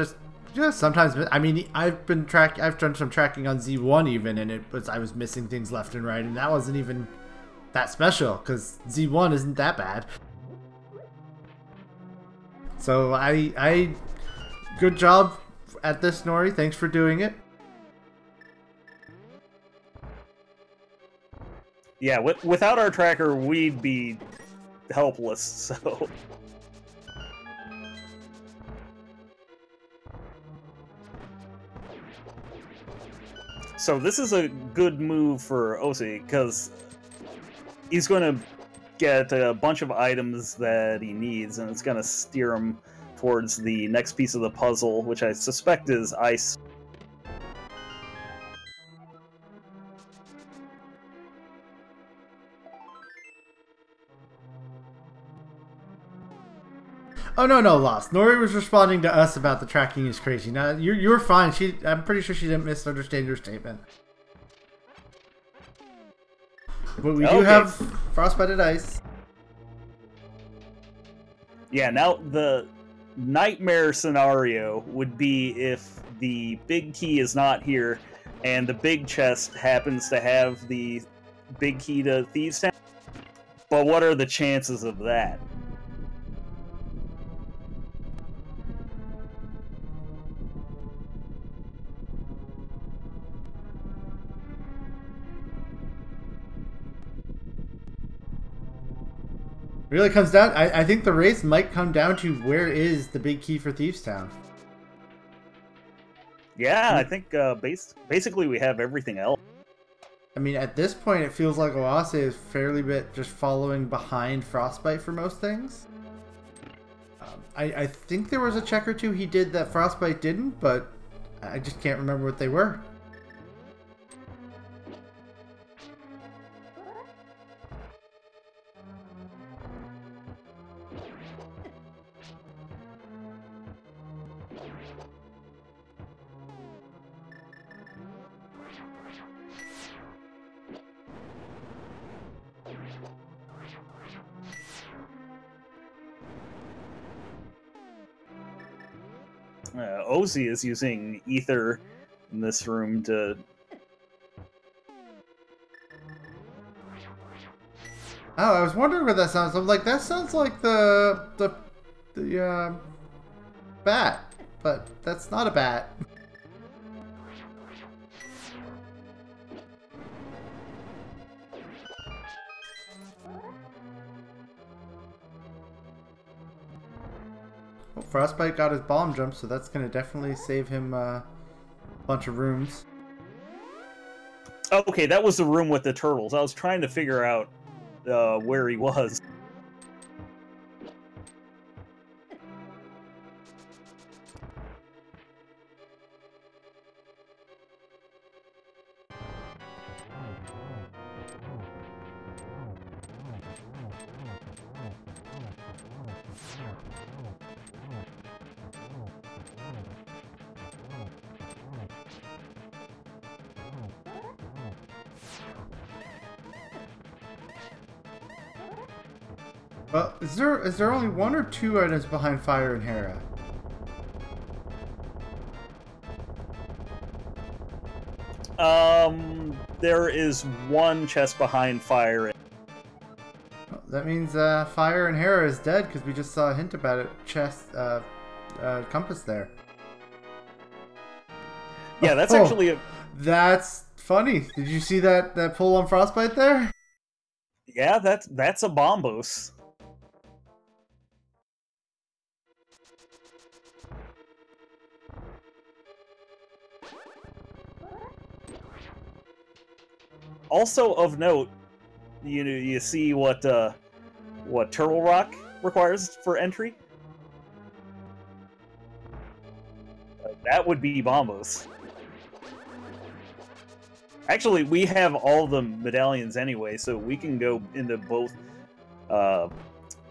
just sometimes. I mean, I've done some tracking on Z1 even, and I was missing things left and right, and that wasn't even that special because Z1 isn't that bad. So I good job at this, Nori. Thanks for doing it. Yeah, without our tracker, we'd be helpless. So. So this is a good move for Oase, because he's going to get a bunch of items that he needs, and it's going to steer him towards the next piece of the puzzle, which I suspect is ice. Oh, no, Lost. Nori was responding to us about the tracking is crazy. Now, you're fine. I'm pretty sure she didn't misunderstand your statement. But we do have frostbite ice. Yeah, now the nightmare scenario would be if the big key is not here and the big chest happens to have the big key to Thieves' Town. But what are the chances of that? Really comes down. I think the race might come down to where is the big key for Thieves' Town. Yeah, I think basically we have everything else. I mean, at this point, it feels like Oase is fairly bit just following behind Frostbite for most things. I think there was a check or two he did that Frostbite didn't, but I just can't remember what they were. Oase is using ether in this room to... Oh, I was wondering what that sounds like. I'm like, that sounds like the bat, but that's not a bat. Well, Frostbite got his bomb jump, so that's going to definitely save him a bunch of rooms. Okay, that was the room with the turtles. I was trying to figure out where he was. Well, is there only one or two items behind Fire and Hera? There is one chest behind fire. Well, that means Fire and Hera is dead because we just saw a hint about it. Chest, compass there. Yeah, that's actually a... That's funny. Did you see that pull on Frostbite there? Yeah, that's a bombos. Also of note, you see what Turtle Rock requires for entry? That would be bombos. Actually, we have all the medallions anyway, so we can go into both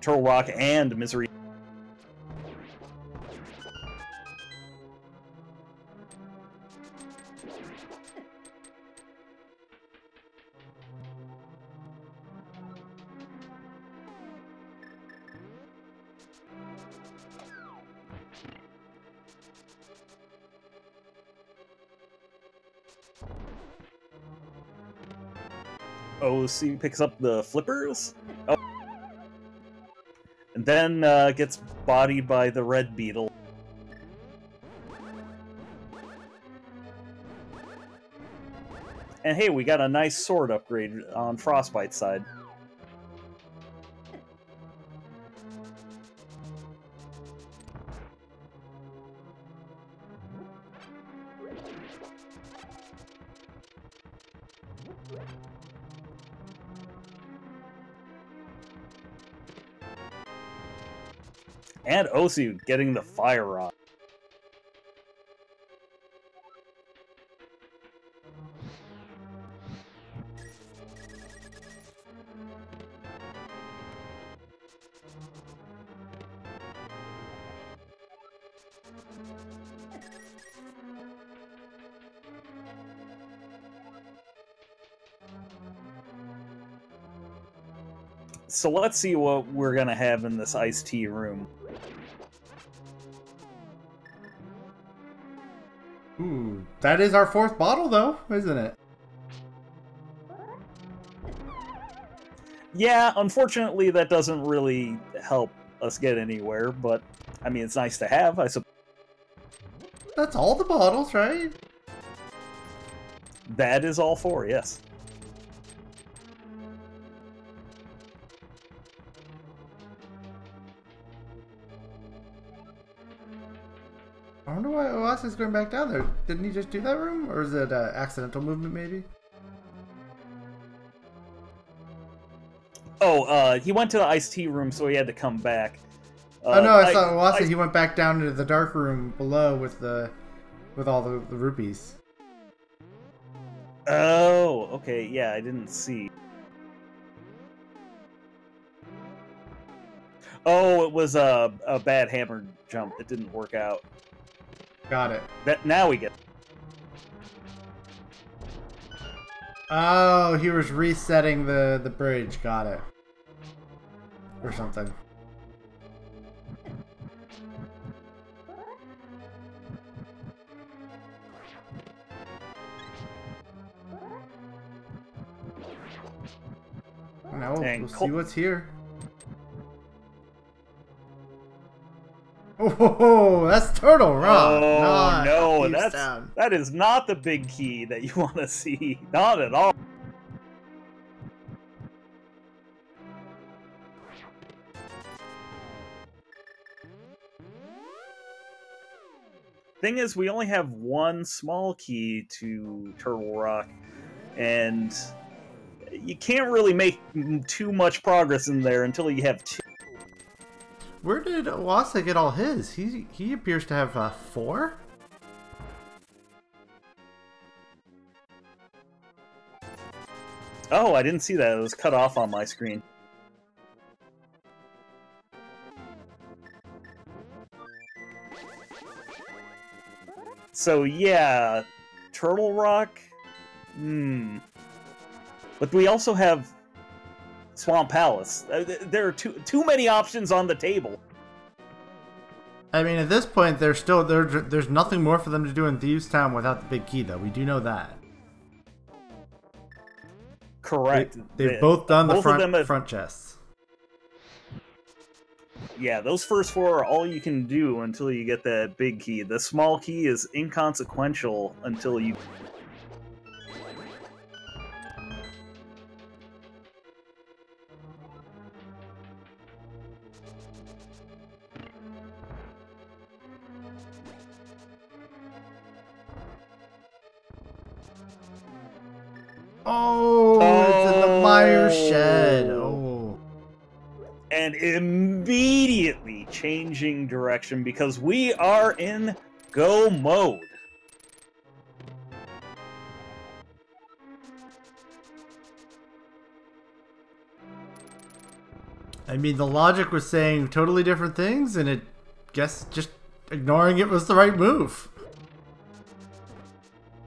Turtle Rock and Misery. OC picks up the flippers. Oh. And then gets bodied by the red beetle. And hey, we got a nice sword upgrade on Frostbite's side. And Osu getting the fire rod. So let's see what we're gonna have in this iced tea room. Ooh, that is our fourth bottle, though, isn't it? Yeah, unfortunately, that doesn't really help us get anywhere, but, I mean, it's nice to have, I suppose. That's all the bottles, right? That is all four, yes. I wonder why Oase is going back down there. Didn't he just do that room? Or is it accidental movement, maybe? Oh, he went to the iced tea room, so he had to come back. Oh no, I saw Oase. He went back down into the dark room below with all the rupees. Oh, okay, yeah, I didn't see. Oh, it was a bad hammer jump. It didn't work out. Got it. Now we get. Oh, he was resetting the bridge. Got it. Or something. Now we'll see what's here. Oh, that's Turtle Rock. Oh no, that is not the big key that you want to see. Not at all. Thing is, we only have one small key to Turtle Rock, and you can't really make too much progress in there until you have two. Where did Oase get all his? He appears to have 4? Oh, I didn't see that. It was cut off on my screen. So yeah, Turtle Rock. But we also have Swamp Palace. There are too many options on the table. I mean, at this point, there's nothing more for them to do in Thieves Town without the big key, though. We do know that. Correct. They've both done the both of them front chests. Yeah, those first 4 are all you can do until you get that big key. The small key is inconsequential until you... Oh, it's in the mire shed. Oh. And immediately changing direction because we are in go mode. I mean, the logic was saying totally different things, and it guess just ignoring it was the right move.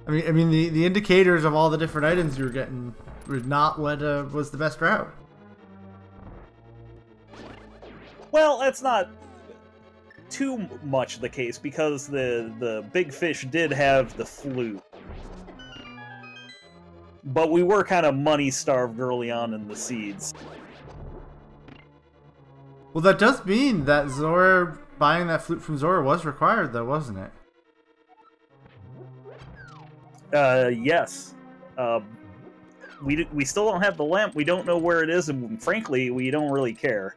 I mean, the indicators of all the different items you were getting were not what was the best route. Well, that's not too much the case because the big fish did have the flute. But we were kind of money-starved early on in the seeds. Well, that does mean that Zora, buying that flute from Zora was required, though, wasn't it? Yes. We still don't have the lamp. We don't know where it is, and frankly, we don't really care.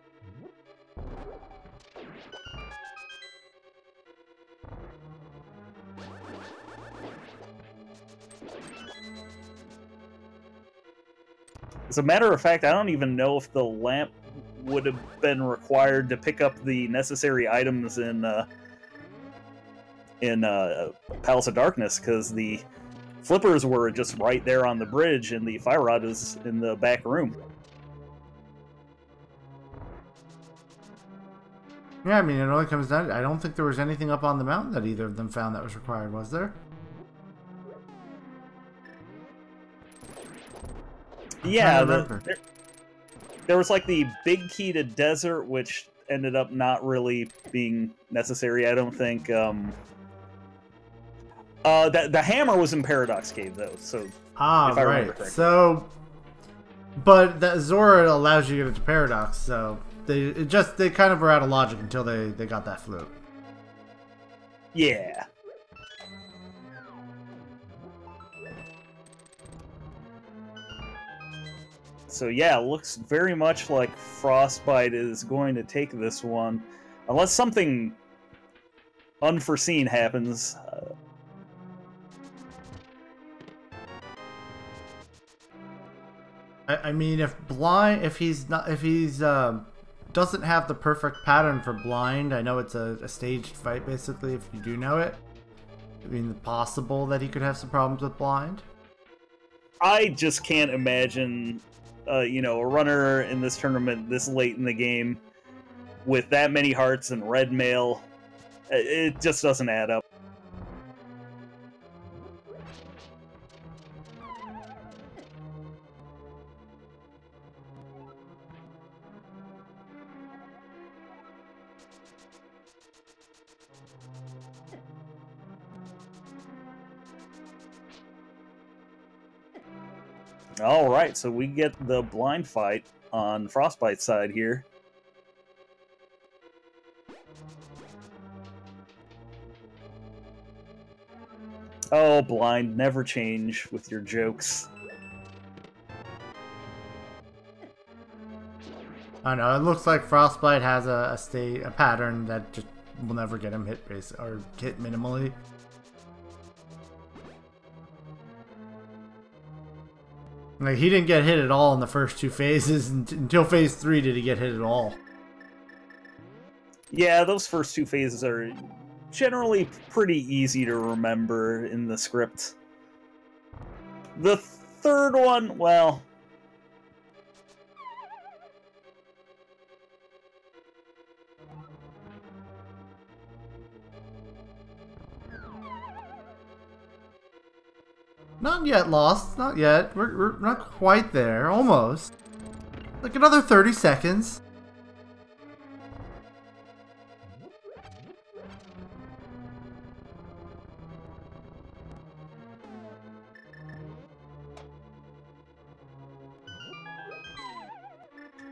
As a matter of fact, I don't even know if the lamp would have been required to pick up the necessary items in Palace of Darkness, because the flippers were just right there on the bridge, and the fire rod is in the back room. Yeah, I mean, it only comes down... I don't think there was anything up on the mountain that either of them found that was required, was there? Yeah, there was like the big key to desert, which ended up not really being necessary, I don't think. The hammer was in Paradox Cave, though, so... Ah, right. So... But that Zora allows you to get into Paradox, so... They kind of were out of logic until they got that flute. Yeah. So yeah, it looks very much like Frostbite is going to take this one. Unless something unforeseen happens. I mean, if he's doesn't have the perfect pattern for blind, I know it's a staged fight basically, if you do know it. I mean, possible that he could have some problems with blind. I just can't imagine, a runner in this tournament this late in the game with that many hearts and red mail. It just doesn't add up. Alright, so we get the blind fight on Frostbite's side here. Oh, blind, never change with your jokes. I know, it looks like Frostbite has a pattern that just will never get him hit or hit minimally. Like, he didn't get hit at all in the first 2 phases. Until phase 3 did he get hit at all. Yeah, those first 2 phases are generally pretty easy to remember in the script. The third one, well... Not yet lost. Not yet. We're not quite there. Almost. Like another 30 seconds.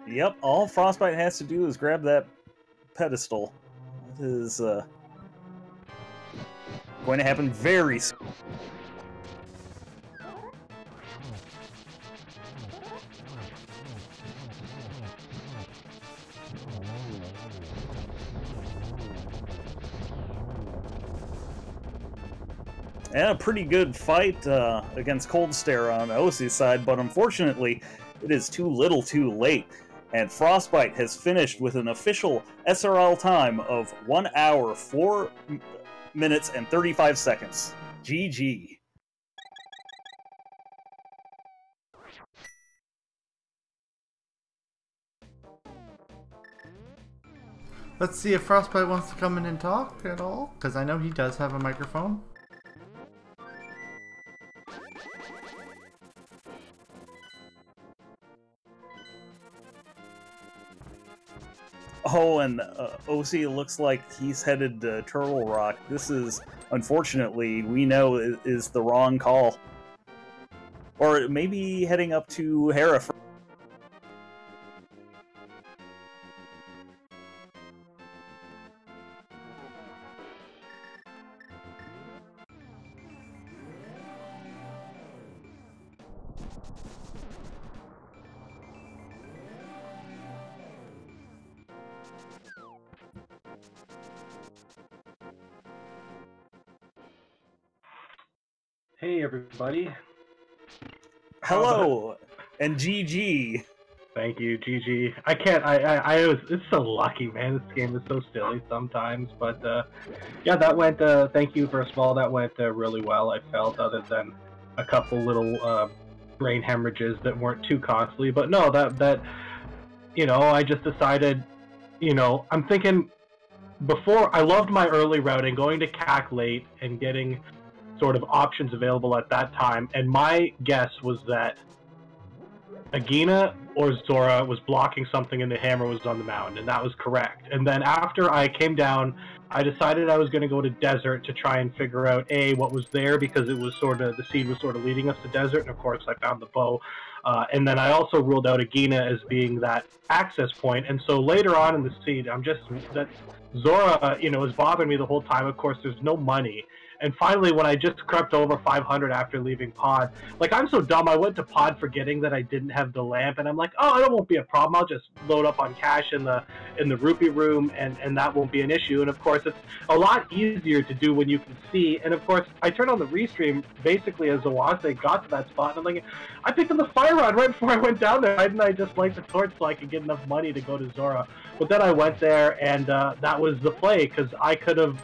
Yep, all Frostbite has to do is grab that pedestal. It is going to happen very soon. And a pretty good fight against Cold Stare on Oase's side, but unfortunately, it is too little too late. And Frostbite has finished with an official SRL time of 1 hour, 4 minutes, and 35 seconds. GG. Let's see if Frostbite wants to come in and talk at all, because I know he does have a microphone. Oh, and OC looks like he's headed to Turtle Rock. This is, unfortunately, we know is the wrong call. Or maybe heading up to Hera. Hey everybody. Hello, and GG. Thank you, GG. I can't, I was, it's so lucky, man. This game is so silly sometimes, but yeah, that went, thank you first of all, that went really well, I felt, other than a couple little brain hemorrhages that weren't too costly, but no, that, you know, I just decided, you know, I'm thinking, before, I loved my early routing, going to CAC late and getting sort of options available at that time, and my guess was that Agina or Zora was blocking something and the hammer was on the mountain, and that was correct. And then after I came down, I decided I was going to go to desert to try and figure out what was there, because it was sort of, the seed was sort of leading us to desert, and of course I found the bow. And then I also ruled out Agina as being that access point, and so later on in the seed, that Zora, you know, was bothering me the whole time. Of course, there's no money. And finally, when I just crept over 500 after leaving Pod, like, I'm so dumb, I went to Pod forgetting that I didn't have the lamp, and I'm like, oh, that won't be a problem. I'll just load up on cash in the rupee room, and that won't be an issue. And of course, it's a lot easier to do when you can see. And of course, I turned on the restream basically as Oase got to that spot, and I'm like, I picked up the fire rod right before I went down there. Why didn't I just light the torch so I could get enough money to go to Zora? But then I went there, and that was the play, because I could have.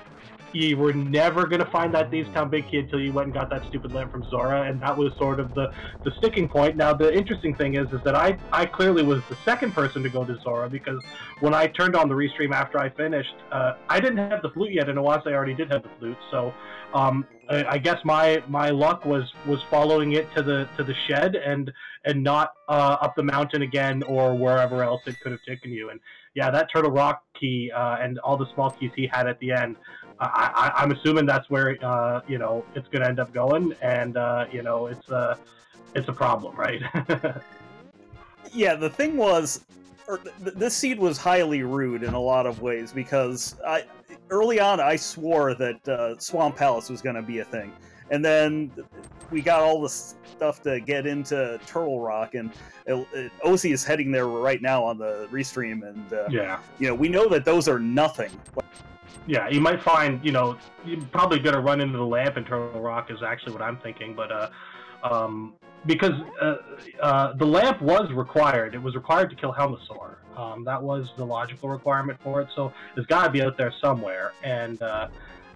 You were never going to find that Thieves Town Big Key until you went and got that stupid lamp from Zora, and that was sort of the sticking point. Now, the interesting thing is that I clearly was the second person to go to Zora, because when I turned on the restream after I finished, I didn't have the flute yet, and Oase already did have the flute, so I guess my luck was following it to the shed and not up the mountain again or wherever else it could have taken you. And yeah, that Turtle Rock key and all the small keys he had at the end, I'm assuming that's where you know, it's going to end up going, and you know, it's a problem, right? Yeah, the thing was, this seed was highly rude in a lot of ways, because early on I swore that Swamp Palace was going to be a thing, and then we got all the stuff to get into Turtle Rock, and OC is heading there right now on the restream, and yeah, you know, we know that those are nothing. Yeah, you might find, you know, you're probably going to run into the lamp in Turtle Rock is actually what I'm thinking, but because the lamp was required. It was required to kill Helmasaur. That was the logical requirement for it, so it's got to be out there somewhere, and that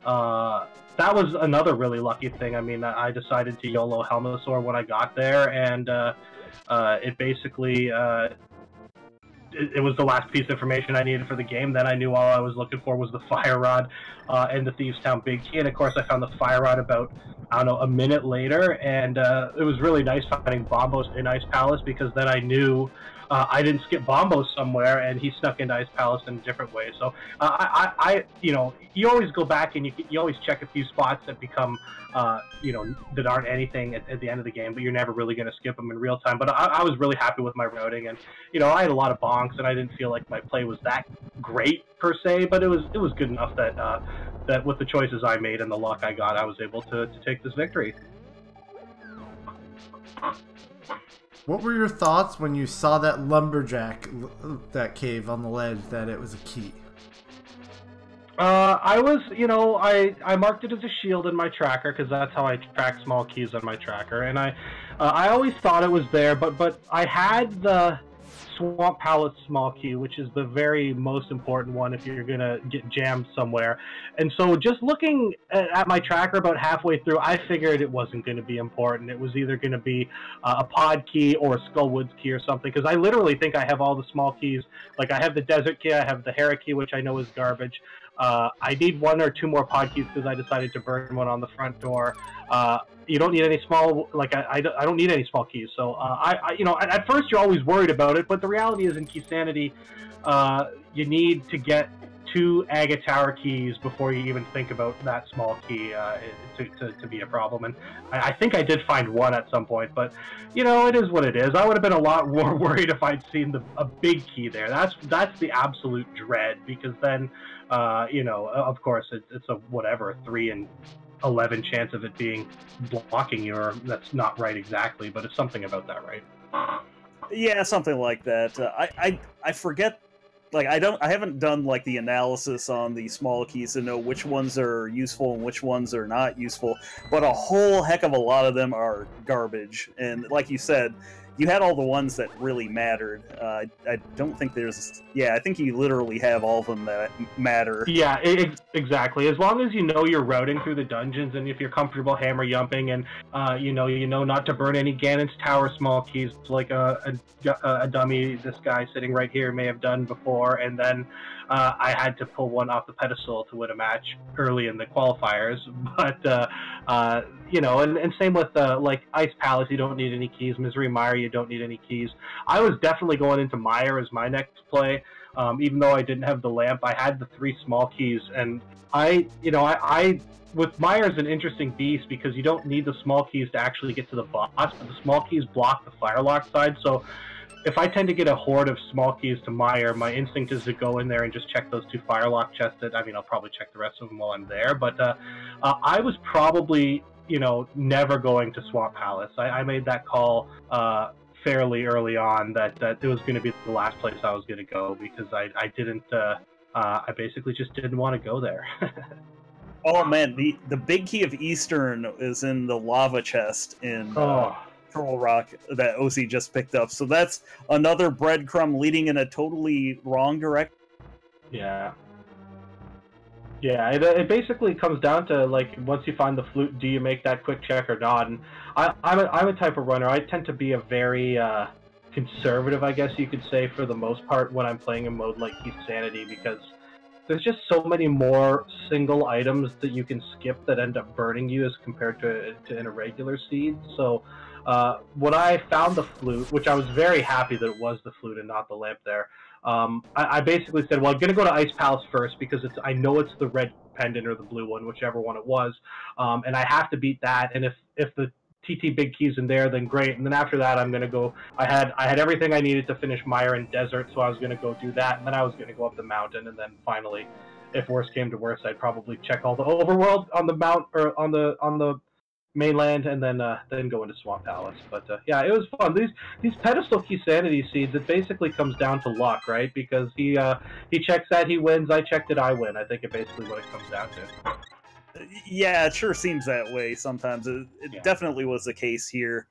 was another really lucky thing. I mean, I decided to YOLO Helmasaur when I got there, and it basically... it was the last piece of information I needed for the game. Then I knew all I was looking for was the fire rod and the Thieves Town Big Key. And of course, I found the fire rod about, I don't know, a minute later, and it was really nice finding Bombos in Ice Palace, because then I knew I didn't skip Bombos somewhere, and he snuck into Ice Palace in a different way. So you know, you always go back and you always check a few spots that become, you know, that aren't anything at the end of the game, but you're never really going to skip them in real time. But I was really happy with my routing, and you know, I had a lot of bonks, and I didn't feel like my play was that great per se, but it was good enough that that with the choices I made and the luck I got, I was able to take this victory. What were your thoughts when you saw that lumberjack, that cave on the ledge, that it was a key? I was, you know, I marked it as a shield in my tracker, because that's how I track small keys on my tracker, and I always thought it was there, but I had the Swamp Palace small key, which is the very most important one if you're gonna get jammed somewhere. And so just looking at my tracker about halfway through, I figured it wasn't going to be important. It was either going to be a pod key or a Skullwoods key or something, because I literally think I have all the small keys. Like, I have the desert key, I have the Hera key, which I know is garbage. I need 1 or 2 more pod keys because I decided to burn one on the front door. You don't need any small, like, I don't need any small keys. So you know, at first you're always worried about it, but the reality is in Key Sanity, you need to get 2 Agate Tower keys before you even think about that small key to be a problem. And I think I did find 1 at some point, but you know, it is what it is. I would have been a lot more worried if I'd seen a big key there. That's the absolute dread, because then you know, of course it's a whatever 3 in 11 chance of it being blocking you, or that's not right exactly, but it's something about that, right? Yeah, something like that. I forget. Like, I haven't done like the analysis on the small keys to know which ones are useful and which ones are not useful, but a whole heck of a lot of them are garbage. And like you said, you had all the ones that really mattered. I don't think there's... Yeah, I think you literally have all of them that matter. Yeah, exactly. As long as you know you're routing through the dungeons, and if you're comfortable hammer yumping, and you know not to burn any Ganon's Tower small keys, like a dummy this guy sitting right here may have done before, and then I had to pull one off the pedestal to win a match early in the qualifiers. But you know, and same with like Ice Palace, you don't need any keys. Misery Mire, you don't need any keys. I was definitely going into Mire as my next play. Even though I didn't have the lamp, I had the 3 small keys, and I with Mire is an interesting beast, because you don't need the small keys to actually get to the boss, but the small keys block the firelock side. So if I tend to get a horde of small keys to Mire, my instinct is to go in there and just check those 2 firelock chests. I mean, I'll probably check the rest of them while I'm there, but I was probably, you know, never going to Swamp Palace. I made that call fairly early on that it was going to be the last place I was going to go, because I basically just didn't want to go there. Oh man, the big key of Eastern is in the lava chest in Troll Rock that OC just picked up. So that's another breadcrumb leading in a totally wrong direction. Yeah. Yeah, it basically comes down to, like, once you find the flute, do you make that quick check or not? And I'm a type of runner. I tend to be a very conservative, I guess you could say, for the most part when I'm playing a mode like Key Sanity, because there's just so many more single items that you can skip that end up burning you as compared to in a regular seed. So when I found the flute, which I was very happy that it was the flute and not the lamp there, I basically said, well, I'm going to go to Ice Palace first, because I know it's the red pendant or the blue one, whichever one it was, and I have to beat that. And if the TT big key's in there, then great. And then after that, I'm going to go... I had everything I needed to finish Mire and Desert, so I was going to go do that, and then I was going to go up the mountain, and then finally, if worse came to worse, I'd probably check all the overworld on the mount, or on the mainland, and then go into Swamp Palace. But yeah, it was fun. These pedestal Key Sanity seeds, it basically comes down to luck, right? Because he checks that, he wins. I checked it, I win. I think it basically what it comes down to. Yeah, it sure seems that way sometimes. It definitely was the case here.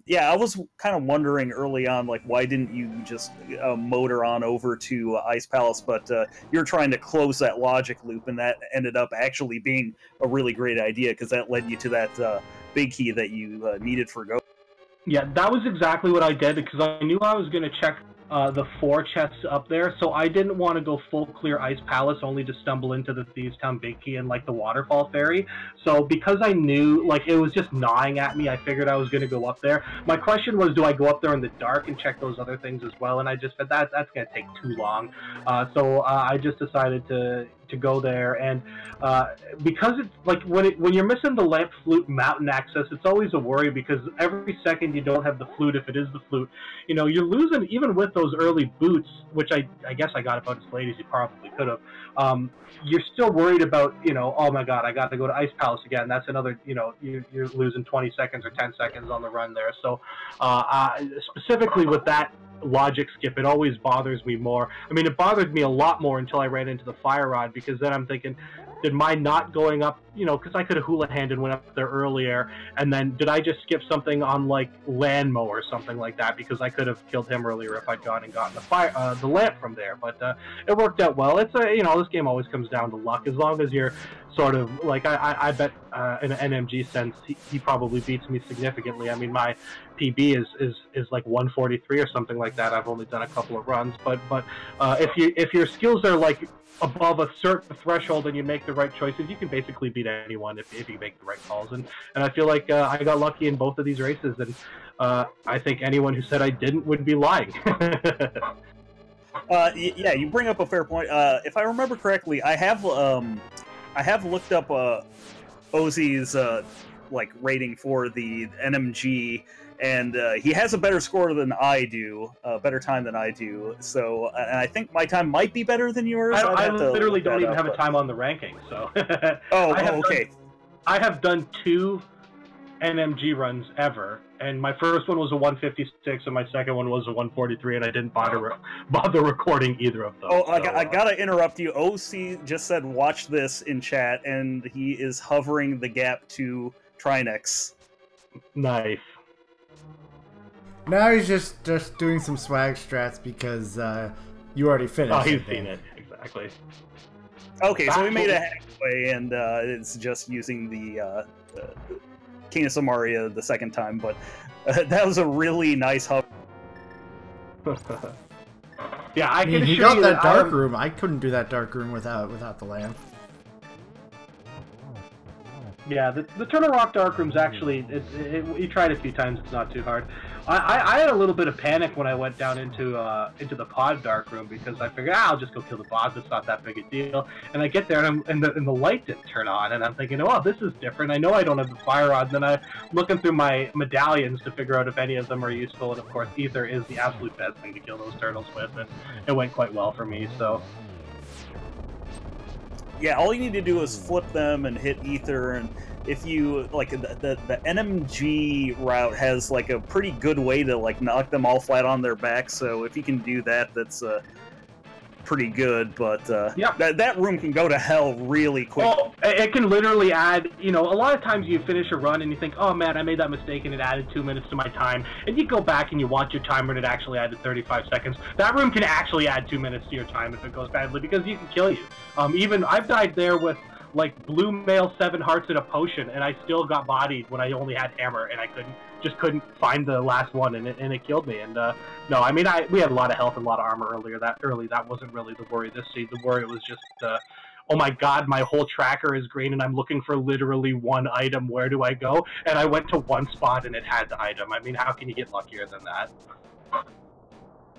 Yeah, I was kind of wondering early on, like, why didn't you just motor on over to Ice Palace? But you're trying to close that logic loop, and that ended up actually being a really great idea, because that led you to that big key that you needed for Go. Yeah, that was exactly what I did, because I knew I was going to check the 4 chests up there, so I didn't want to go full clear Ice Palace only to stumble into the Thieves Town Big Key and like the Waterfall Ferry. So because I knew like it was just gnawing at me, I figured I was going to go up there. My question was, do I go up there in the dark and check those other things as well? And I just said that's going to take too long. So I just decided to go there, and because it's like when you're missing the lamp flute mountain access, it's always a worry because every second you don't have the flute, if it is the flute, you know, you're losing even with those early boots, which I guess I got about as late as you probably could have. You're still worried about, you know, oh my god, I got to go to Ice Palace again. That's another, you know, you're losing 20 seconds or 10 seconds on the run there. So specifically with that logic skip, it always bothers me more. I mean, it bothered me a lot more until I ran into the fire rod, because then I'm thinking, did my not going up, you know, because I could have hula hand and went up there earlier, and then did I just skip something on like Landmo or something like that, because I could have killed him earlier if I'd gone and gotten the lamp from there. But it worked out well. It's a, you know, this game always comes down to luck. As long as you're sort of like, I bet in an NMG sense he probably beats me significantly. I mean, my PB is like 143 or something like that. I've only done a couple of runs, but if your skills are like above a certain threshold and you make the right choices, you can basically beat anyone if you make the right calls. And I feel like I got lucky in both of these races, and I think anyone who said I didn't would be lying. Yeah, you bring up a fair point. If I remember correctly, I have looked up Ozzy's like rating for the NMG, and he has a better score than I do, better time than I do. So, and I think my time might be better than yours. I literally don't even have a time on the ranking. So. Okay. I have done 2 NMG runs ever, and my first one was a 156, and my second one was a 143, and I didn't bother recording either of those. Oh, I gotta interrupt you. OC just said, "Watch this" in chat, and he is hovering the gap to Trinex. Nice. Now he's just doing some swag strats because you already finished. Oh, he's seen it. Exactly. Okay, so we made a halfway, and it's just using the King of Samaria the second time, but that was a really nice hub. Yeah, I mean, he got that dark room. I couldn't do that dark room without the lamp. Yeah, the Turtle Rock Dark Room's actually, you tried a few times, it's not too hard. I had a little bit of panic when I went down into the pod Dark Room, because I figured, I'll just go kill the boss, it's not that big a deal. And I get there and the light didn't turn on, and I'm thinking, oh, this is different. I know I don't have the fire rod. And then I'm looking through my medallions to figure out if any of them are useful, and of course, ether is the absolute best thing to kill those turtles with, and it went quite well for me, so... Yeah, all you need to do is flip them and hit ether, and if you like the NMG route has like a pretty good way to like knock them all flat on their back. So if you can do that, that's pretty good. But yeah, that room can go to hell really quick. Oh, it can literally add. You know, a lot of times you finish a run and you think, oh man, I made that mistake and it added 2 minutes to my time. And you go back and you watch your timer and it actually added 35 seconds. That room can actually add 2 minutes to your time if it goes badly, because you can kill you. Even I've died there with like blue mail, 7 hearts, and a potion, and I still got bodied when I only had hammer, and I couldn't find the last one, and it killed me. And no, I mean, we had a lot of health and a lot of armor earlier. That wasn't really the worry this seed. The worry was just, oh my god, my whole tracker is green, and I'm looking for literally one item. Where do I go? And I went to one spot, and it had the item. I mean, how can you get luckier than that? I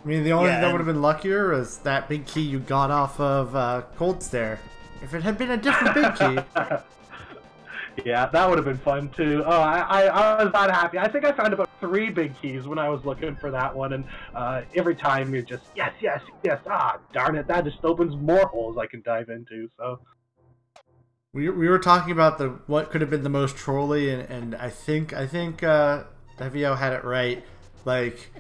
mean, the only thing that would have been luckier was that big key you got off of Cold Stare. If it had been a different big key. Yeah, that would have been fun too. Oh, I was not happy. I think I found about 3 big keys when I was looking for that one, and every time you're just, yes, yes, yes, darn it, that just opens more holes I can dive into, so. We were talking about what could have been the most trolly, and I think Devio had it right. Like,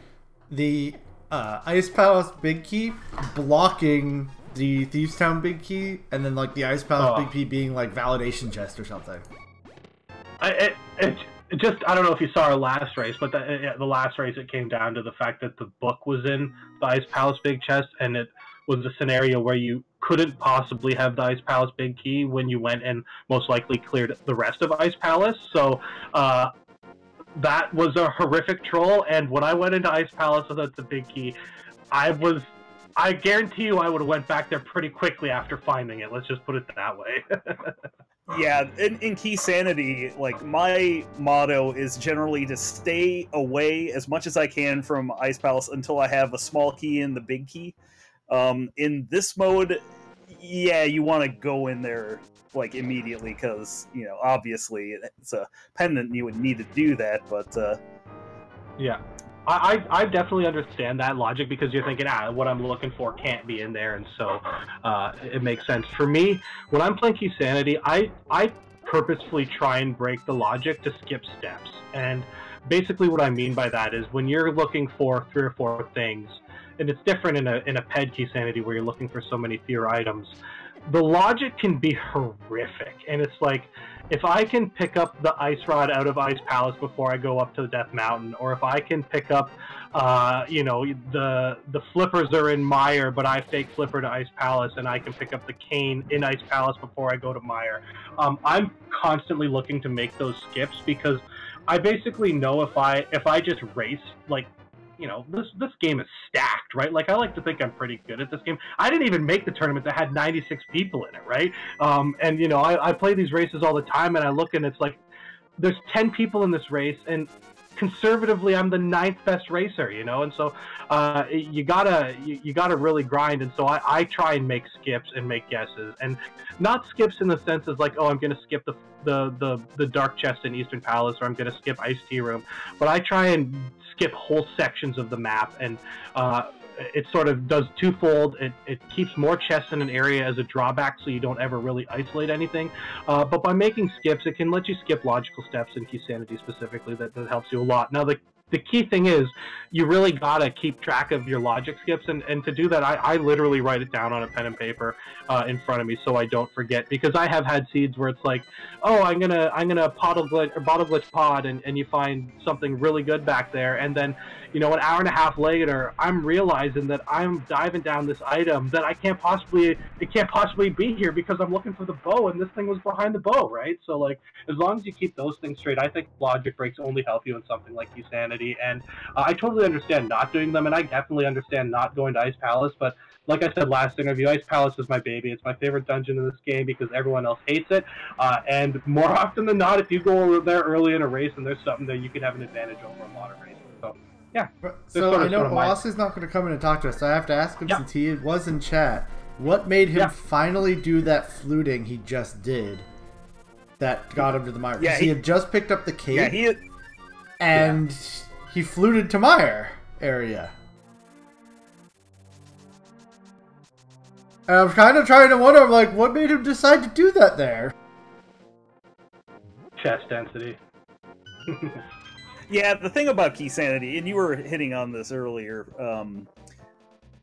the Ice Palace big key blocking the Thieves Town big key, and then like the Ice Palace big key being like validation chest or something. It just, I don't know if you saw our last race, but the last race it came down to the fact that the book was in the Ice Palace big chest, and it was a scenario where you couldn't possibly have the Ice Palace big key when you went and most likely cleared the rest of Ice Palace. So that was a horrific troll, and when I went into Ice Palace without the big key, I guarantee you I would have went back there pretty quickly after finding it. Let's just put it that way. Yeah, in Key Sanity, like, my motto is generally to stay away as much as I can from Ice Palace until I have a small key and the big key. In this mode, yeah, you want to go in there, like, immediately, because, you know, obviously it's a pendant, you would need to do that, but... Yeah. I definitely understand that logic, because you're thinking, what I'm looking for can't be in there, and so it makes sense. For me, when I'm playing Key Sanity, I purposefully try and break the logic to skip steps. And basically what I mean by that is when you're looking for 3 or 4 things, and it's different in a PED Key Sanity where you're looking for so many fewer items, the logic can be horrific. And it's like, if I can pick up the ice rod out of Ice Palace before I go up to the Death Mountain, or if I can pick up, you know, the flippers are in Mire, but I fake flipper to Ice Palace, and I can pick up the cane in Ice Palace before I go to Mire. I'm constantly looking to make those skips, because I basically know if I just race, like, you know, this game is stacked, right? Like, I like to think I'm pretty good at this game. I didn't even make the tournament that had 96 people in it, right? And, you know, I play these races all the time, and I look, and it's like, there's 10 people in this race, and conservatively, I'm the 9th best racer, you know? And so you gotta really grind, and so I try and make skips and make guesses. And not skips in the sense of like, oh, I'm going to skip the dark chest in Eastern Palace, or I'm going to skip Ice Tea Room, but I try and skip whole sections of the map, and it sort of does twofold. It keeps more chests in an area as a drawback, so you don't ever really isolate anything. But by making skips, it can let you skip logical steps in Key Sanity specifically. That helps you a lot. Now, the key thing is you really gotta keep track of your logic skips, and to do that, I literally write it down on a pen and paper in front of me so I don't forget, because I have had seeds where it's like, oh, I'm gonna bottle glitch pod, and you find something really good back there, and then, you know, an hour and a half later, I'm realizing that I'm diving down this item that it can't possibly be here, because I'm looking for the bow, and this thing was behind the bow, right? So, like, as long as you keep those things straight, I think logic breaks only help you in something like Key Sanity. And I totally understand not doing them, and I definitely understand not going to Ice Palace, but like I said last interview, Ice Palace is my baby. It's my favorite dungeon in this game because everyone else hates it, and more often than not, if you go there early in a race and there's something there, you can have an advantage over a lot of races. So, yeah. So I know Oase is not going to come in and talk to us, so I have to ask him, since he was in chat, what made him finally do that fluting he just did that got him to the mire? Because he had just picked up the cape, and he fluted to Mire area. And I'm kind of trying to wonder, like, what made him decide to do that there? Chest density. Yeah, the thing about Key Sanity, and you were hitting on this earlier,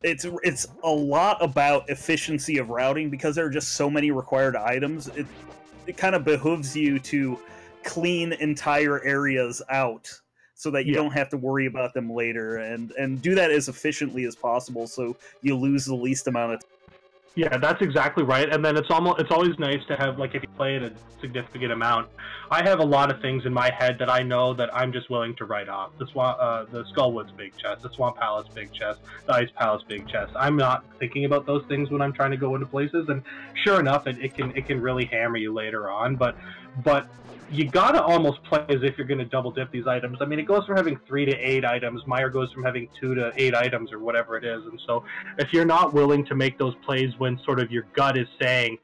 it's a lot about efficiency of routing, because there are just so many required items. It kind of behooves you to clean entire areas out, so that you don't have to worry about them later, and do that as efficiently as possible, so you lose the least amount of time. Yeah, that's exactly right. And then it's always nice to have, like, if you play it a significant amount, I have a lot of things in my head that I know that I'm just willing to write off. The Skullwoods big chest, the Swamp Palace big chest, the Ice Palace big chest. I'm not thinking about those things when I'm trying to go into places, and sure enough, it can really hammer you later on. But you gotta almost play as if you're gonna double dip these items. I mean, it goes from having 3 to 8 items. Mire goes from having 2 to 8 items, or whatever it is. And so, if you're not willing to make those plays when sort of your gut is saying,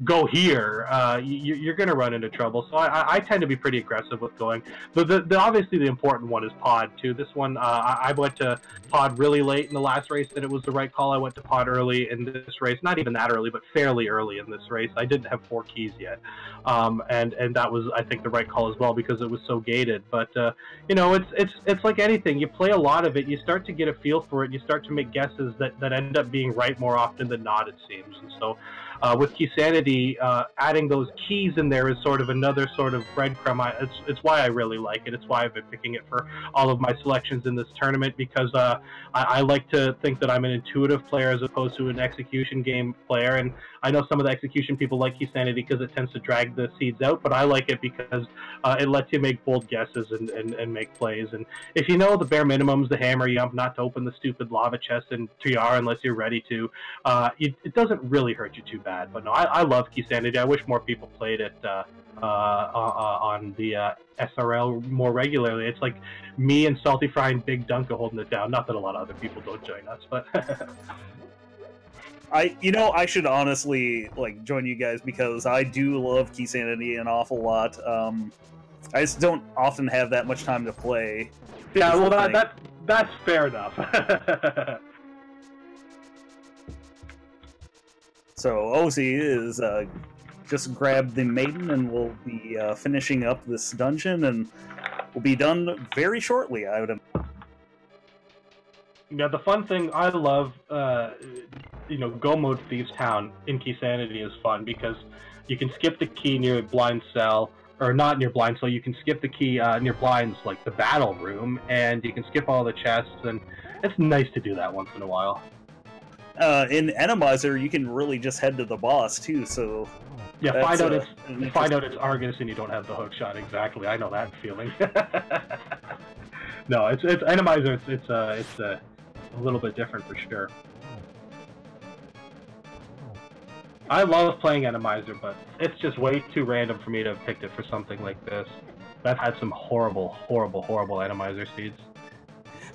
go here, you're going to run into trouble. So I tend to be pretty aggressive with going. Obviously, the important one is pod, too. This one, I went to pod really late in the last race, and it was the right call. I went to pod early in this race. Not even that early, but fairly early in this race. I didn't have 4 keys yet. And that was, I think, the right call as well, because it was so gated. But, you know, it's like anything. You play a lot of it, you start to get a feel for it, you start to make guesses that end up being right more often than not, it seems. And so With Keysanity, adding those keys in there is sort of another sort of breadcrumb. It's why I really like it. It's why I've been picking it for all of my selections in this tournament, because I like to think that I'm an intuitive player as opposed to an execution game player. And I know some of the execution people like Keysanity because it tends to drag the seeds out, but I like it because it lets you make bold guesses and make plays. And if you know the bare minimums, the hammer jump, not to open the stupid lava chest in TR unless you're ready to, it doesn't really hurt you too bad. But no, I love Keysanity. I wish more people played it on the SRL more regularly. It's like me and Salty Fry and Big Dunka holding it down. Not that a lot of other people don't join us, but I should honestly like join you guys because I do love Keysanity an awful lot. I just don't often have that much time to play. Yeah, well, that's fair enough. So Ozzy is just grab the maiden, and we'll be finishing up this dungeon, and we'll be done very shortly, I would imagine. Yeah, the fun thing I love, Go Mode Thieves Town in Keysanity is fun because you can skip the key near Blind Cell, or not near Blind Cell, you can skip the key near Blind's, like, the battle room, and you can skip all the chests, and it's nice to do that once in a while. In Enemizer, you can really just head to the boss, too, so... Yeah, find out it's Argus and you don't have the hook shot, exactly. I know that feeling. No, it's Enemizer, it's a little bit different for sure. I love playing Enemizer, but it's just way too random for me to have picked it for something like this. I've had some horrible, horrible, horrible Enemizer seeds.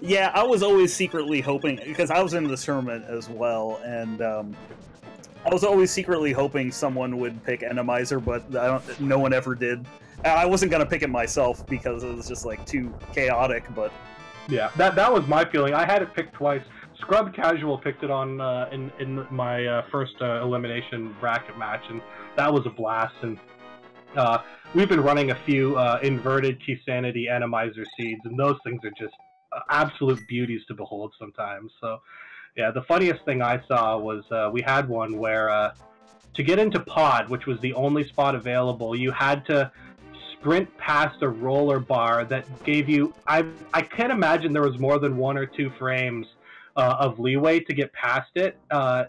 Yeah, I was always secretly hoping, because I was in this tournament as well, and I was always secretly hoping someone would pick Enemizer, but no one ever did. I wasn't going to pick it myself because it was just like too chaotic, but... Yeah, that was my feeling. I had it picked twice. Scrub Casual picked it on in my first elimination bracket match, and that was a blast. And we've been running a few inverted Keysanity Enemizer seeds, and those things are just absolute beauties to behold sometimes. So, yeah, the funniest thing I saw was we had one where to get into Pod, which was the only spot available, you had to sprint past a roller bar that gave you... I can't imagine there was more than 1 or 2 frames of leeway to get past it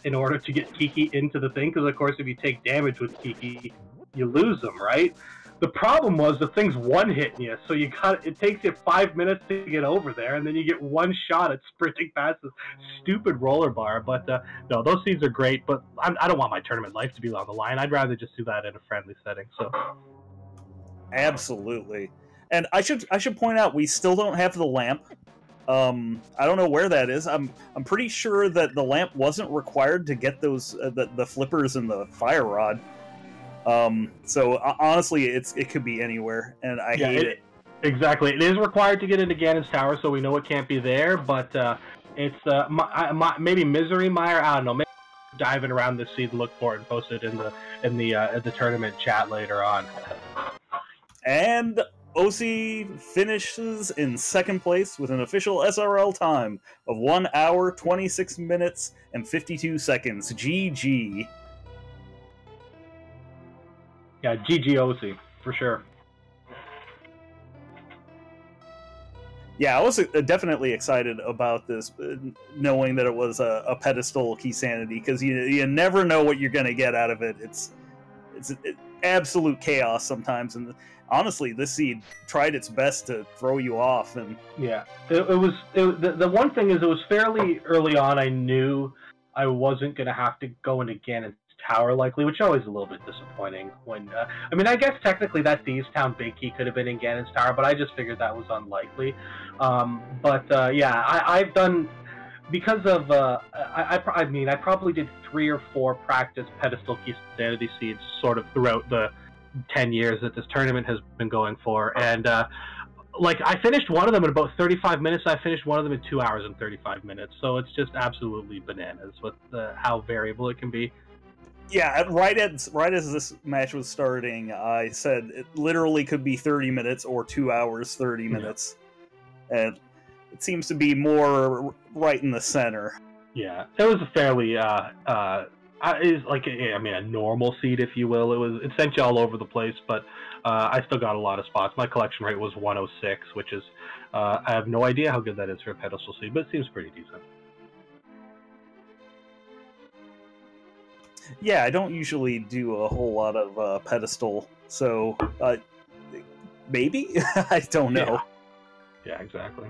in order to get Kiki into the thing, because of course if you take damage with Kiki, you lose them, right? The problem was the thing's one-hitting you, so it takes you 5 minutes to get over there, and then you get one shot at sprinting past this stupid roller bar. But no, those scenes are great, but I don't want my tournament life to be on the line. I'd rather just do that in a friendly setting. So, absolutely. And I should point out, we still don't have the lamp. I don't know where that is. I'm pretty sure that the lamp wasn't required to get those the flippers and the fire rod. So honestly, it could be anywhere, and I hate it. Exactly, it is required to get into Ganon's Tower, so we know it can't be there. But it's maybe Misery Mire. I don't know. Maybe diving around this seed, look for it, and post it in the tournament chat later on. And OC finishes in second place with an official SRL time of 1 hour, 26 minutes, and 52 seconds. GG. Yeah, GG OC, for sure. Yeah, I was definitely excited about this, knowing that it was a pedestal Keysanity, because you never know what you're going to get out of it. It's absolute chaos sometimes, and honestly, this seed tried its best to throw you off. And yeah, the one thing is, it was fairly early on. I knew I wasn't going to have to go into Ganon's Tower likely, which is always a little bit disappointing. When I mean, I guess technically that Thieves Town big key could have been in Ganon's Tower, but I just figured that was unlikely. Yeah, I've done, because of I mean, I probably did 3 or 4 practice pedestal Keysanity seeds sort of throughout the 10 years that this tournament has been going for, and like, I finished one of them in about 35 minutes. I finished one of them in 2 hours and 35 minutes. So it's just absolutely bananas with how variable it can be. Yeah, right as this match was starting, I said it literally could be 30 minutes or 2 hours, 30 minutes. And it seems to be more right in the center. Yeah, it was a fairly is like a normal seed, if you will. It sent you all over the place, but I still got a lot of spots. My collection rate was 106, which is I have no idea how good that is for a pedestal seed, but it seems pretty decent. Yeah, I don't usually do a whole lot of pedestal, so maybe? I don't know. Yeah, exactly.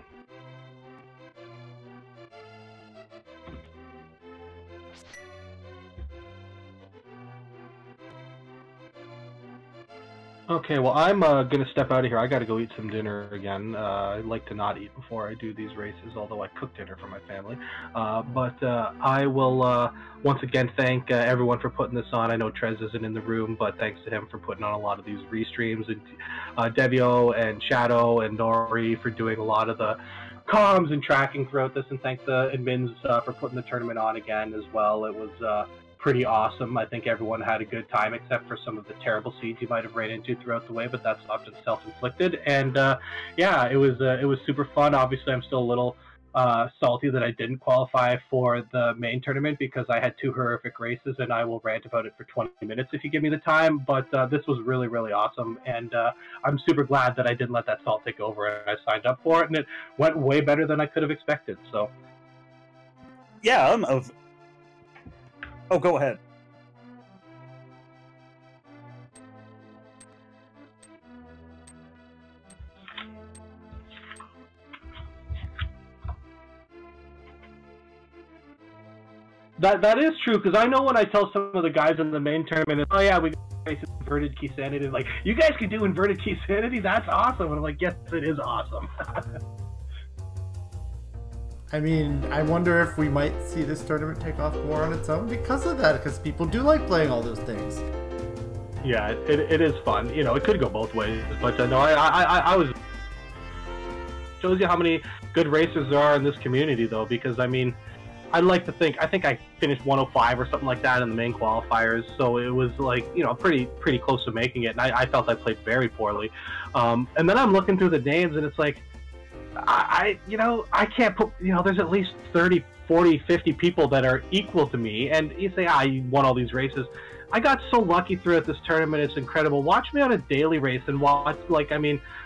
Okay, well, I'm going to step out of here. I got to go eat some dinner again. I like to not eat before I do these races, although I cook dinner for my family. But I will once again thank everyone for putting this on. I know Trez isn't in the room, but thanks to him for putting on a lot of these restreams, and Devio and Shadow and Nori for doing a lot of the comms and tracking throughout this, and thank the admins for putting the tournament on again as well. It was pretty awesome. I think everyone had a good time, except for some of the terrible seeds you might have ran into throughout the way, but that's often self-inflicted. And yeah, it was super fun. Obviously, I'm still a little salty that I didn't qualify for the main tournament because I had 2 horrific races, and I will rant about it for 20 minutes if you give me the time. But this was really, really awesome, and I'm super glad that I didn't let that salt take over, and I signed up for it, and it went way better than I could have expected. So yeah, Oh, go ahead. That is true, because I know when I tell some of the guys in the main tournament, oh yeah, we got inverted key sanity, like, you guys can do inverted key sanity? That's awesome. And I'm like, yes, it is awesome. I mean, I wonder if we might see this tournament take off more on its own because of that, because people do like playing all those things. Yeah, it is fun. You know, it could go both ways, but no, I was... Shows you how many good racers there are in this community, though, because, I mean, I'd like to think, I think I finished 105 or something like that in the main qualifiers, so it was, like, you know, pretty close to making it, and I felt I played very poorly. And then I'm looking through the names, and it's like, I can't put, there's at least 30, 40, 50 people that are equal to me, and you say, you won all these races. I got so lucky throughout this tournament, it's incredible. Watch me on a daily race and watch,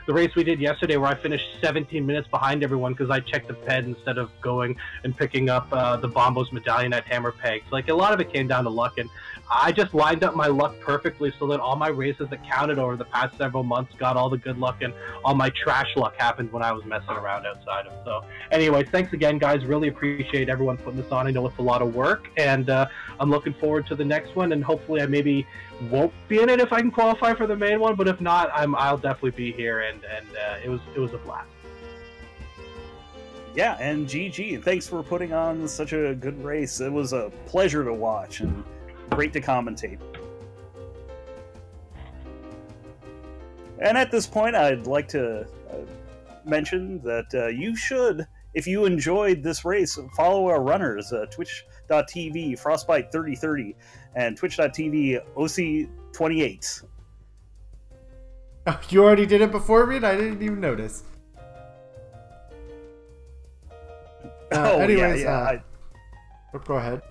the race we did yesterday where I finished 17 minutes behind everyone because I checked the ped instead of going and picking up the Bombos medallion at Hammer Pegs. Like, a lot of it came down to luck, and I just lined up my luck perfectly so that all my races that counted over the past several months got all the good luck, and all my trash luck happened when I was messing around outside of. So anyway, thanks again, guys. Really appreciate everyone putting this on. I know it's a lot of work, and I'm looking forward to the next one, and hopefully I maybe won't be in it if I can qualify for the main one, but if not, I'll definitely be here, and it was a blast. Yeah, and GG, thanks for putting on such a good race. It was a pleasure to watch and great to commentate. And at this point, I'd like to mention that you should, if you enjoyed this race, follow our runners, twitch.tv Frostbite3030 and twitch.tv oase28. Oh, you already did it before me, and I didn't even notice. Anyways, go ahead.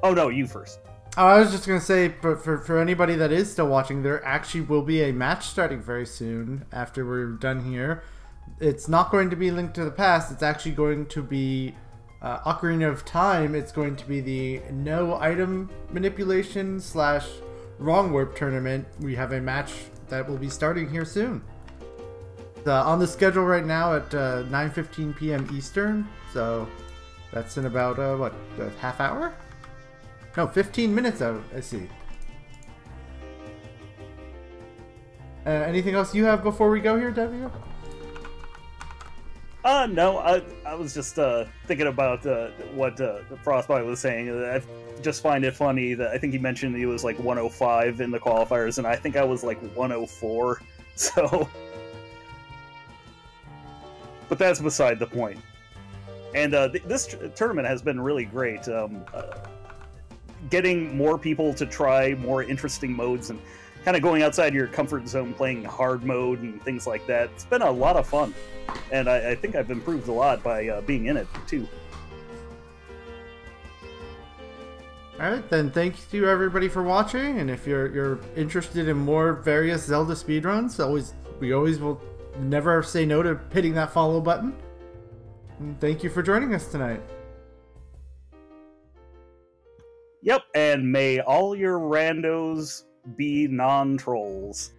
Oh no, you first. I was just gonna say, but for anybody that is still watching, there actually will be a match starting very soon after we're done here. It's not going to be Link to the Past. It's actually going to be Ocarina of Time. It's going to be the no item manipulation / wrong warp tournament. We have a match that will be starting here soon. On the schedule right now at 9:15 p.m. Eastern, so that's in about what, a half hour? No, 15 minutes out. I see. Anything else you have before we go here, Devio? No, I was just thinking about what Frostbite was saying. I just find it funny that I think he mentioned he was like 105 in the qualifiers, and I think I was like 104. So, but that's beside the point. And this tournament has been really great. Getting more people to try more interesting modes and kind of going outside your comfort zone, playing hard mode and things like that. It's been a lot of fun, and I think I've improved a lot by being in it too. All right, then thank you everybody for watching, and if you're interested in more various Zelda speedruns, we always will never say no to hitting that follow button. And thank you for joining us tonight. Yep, and may all your randos be non-trolls.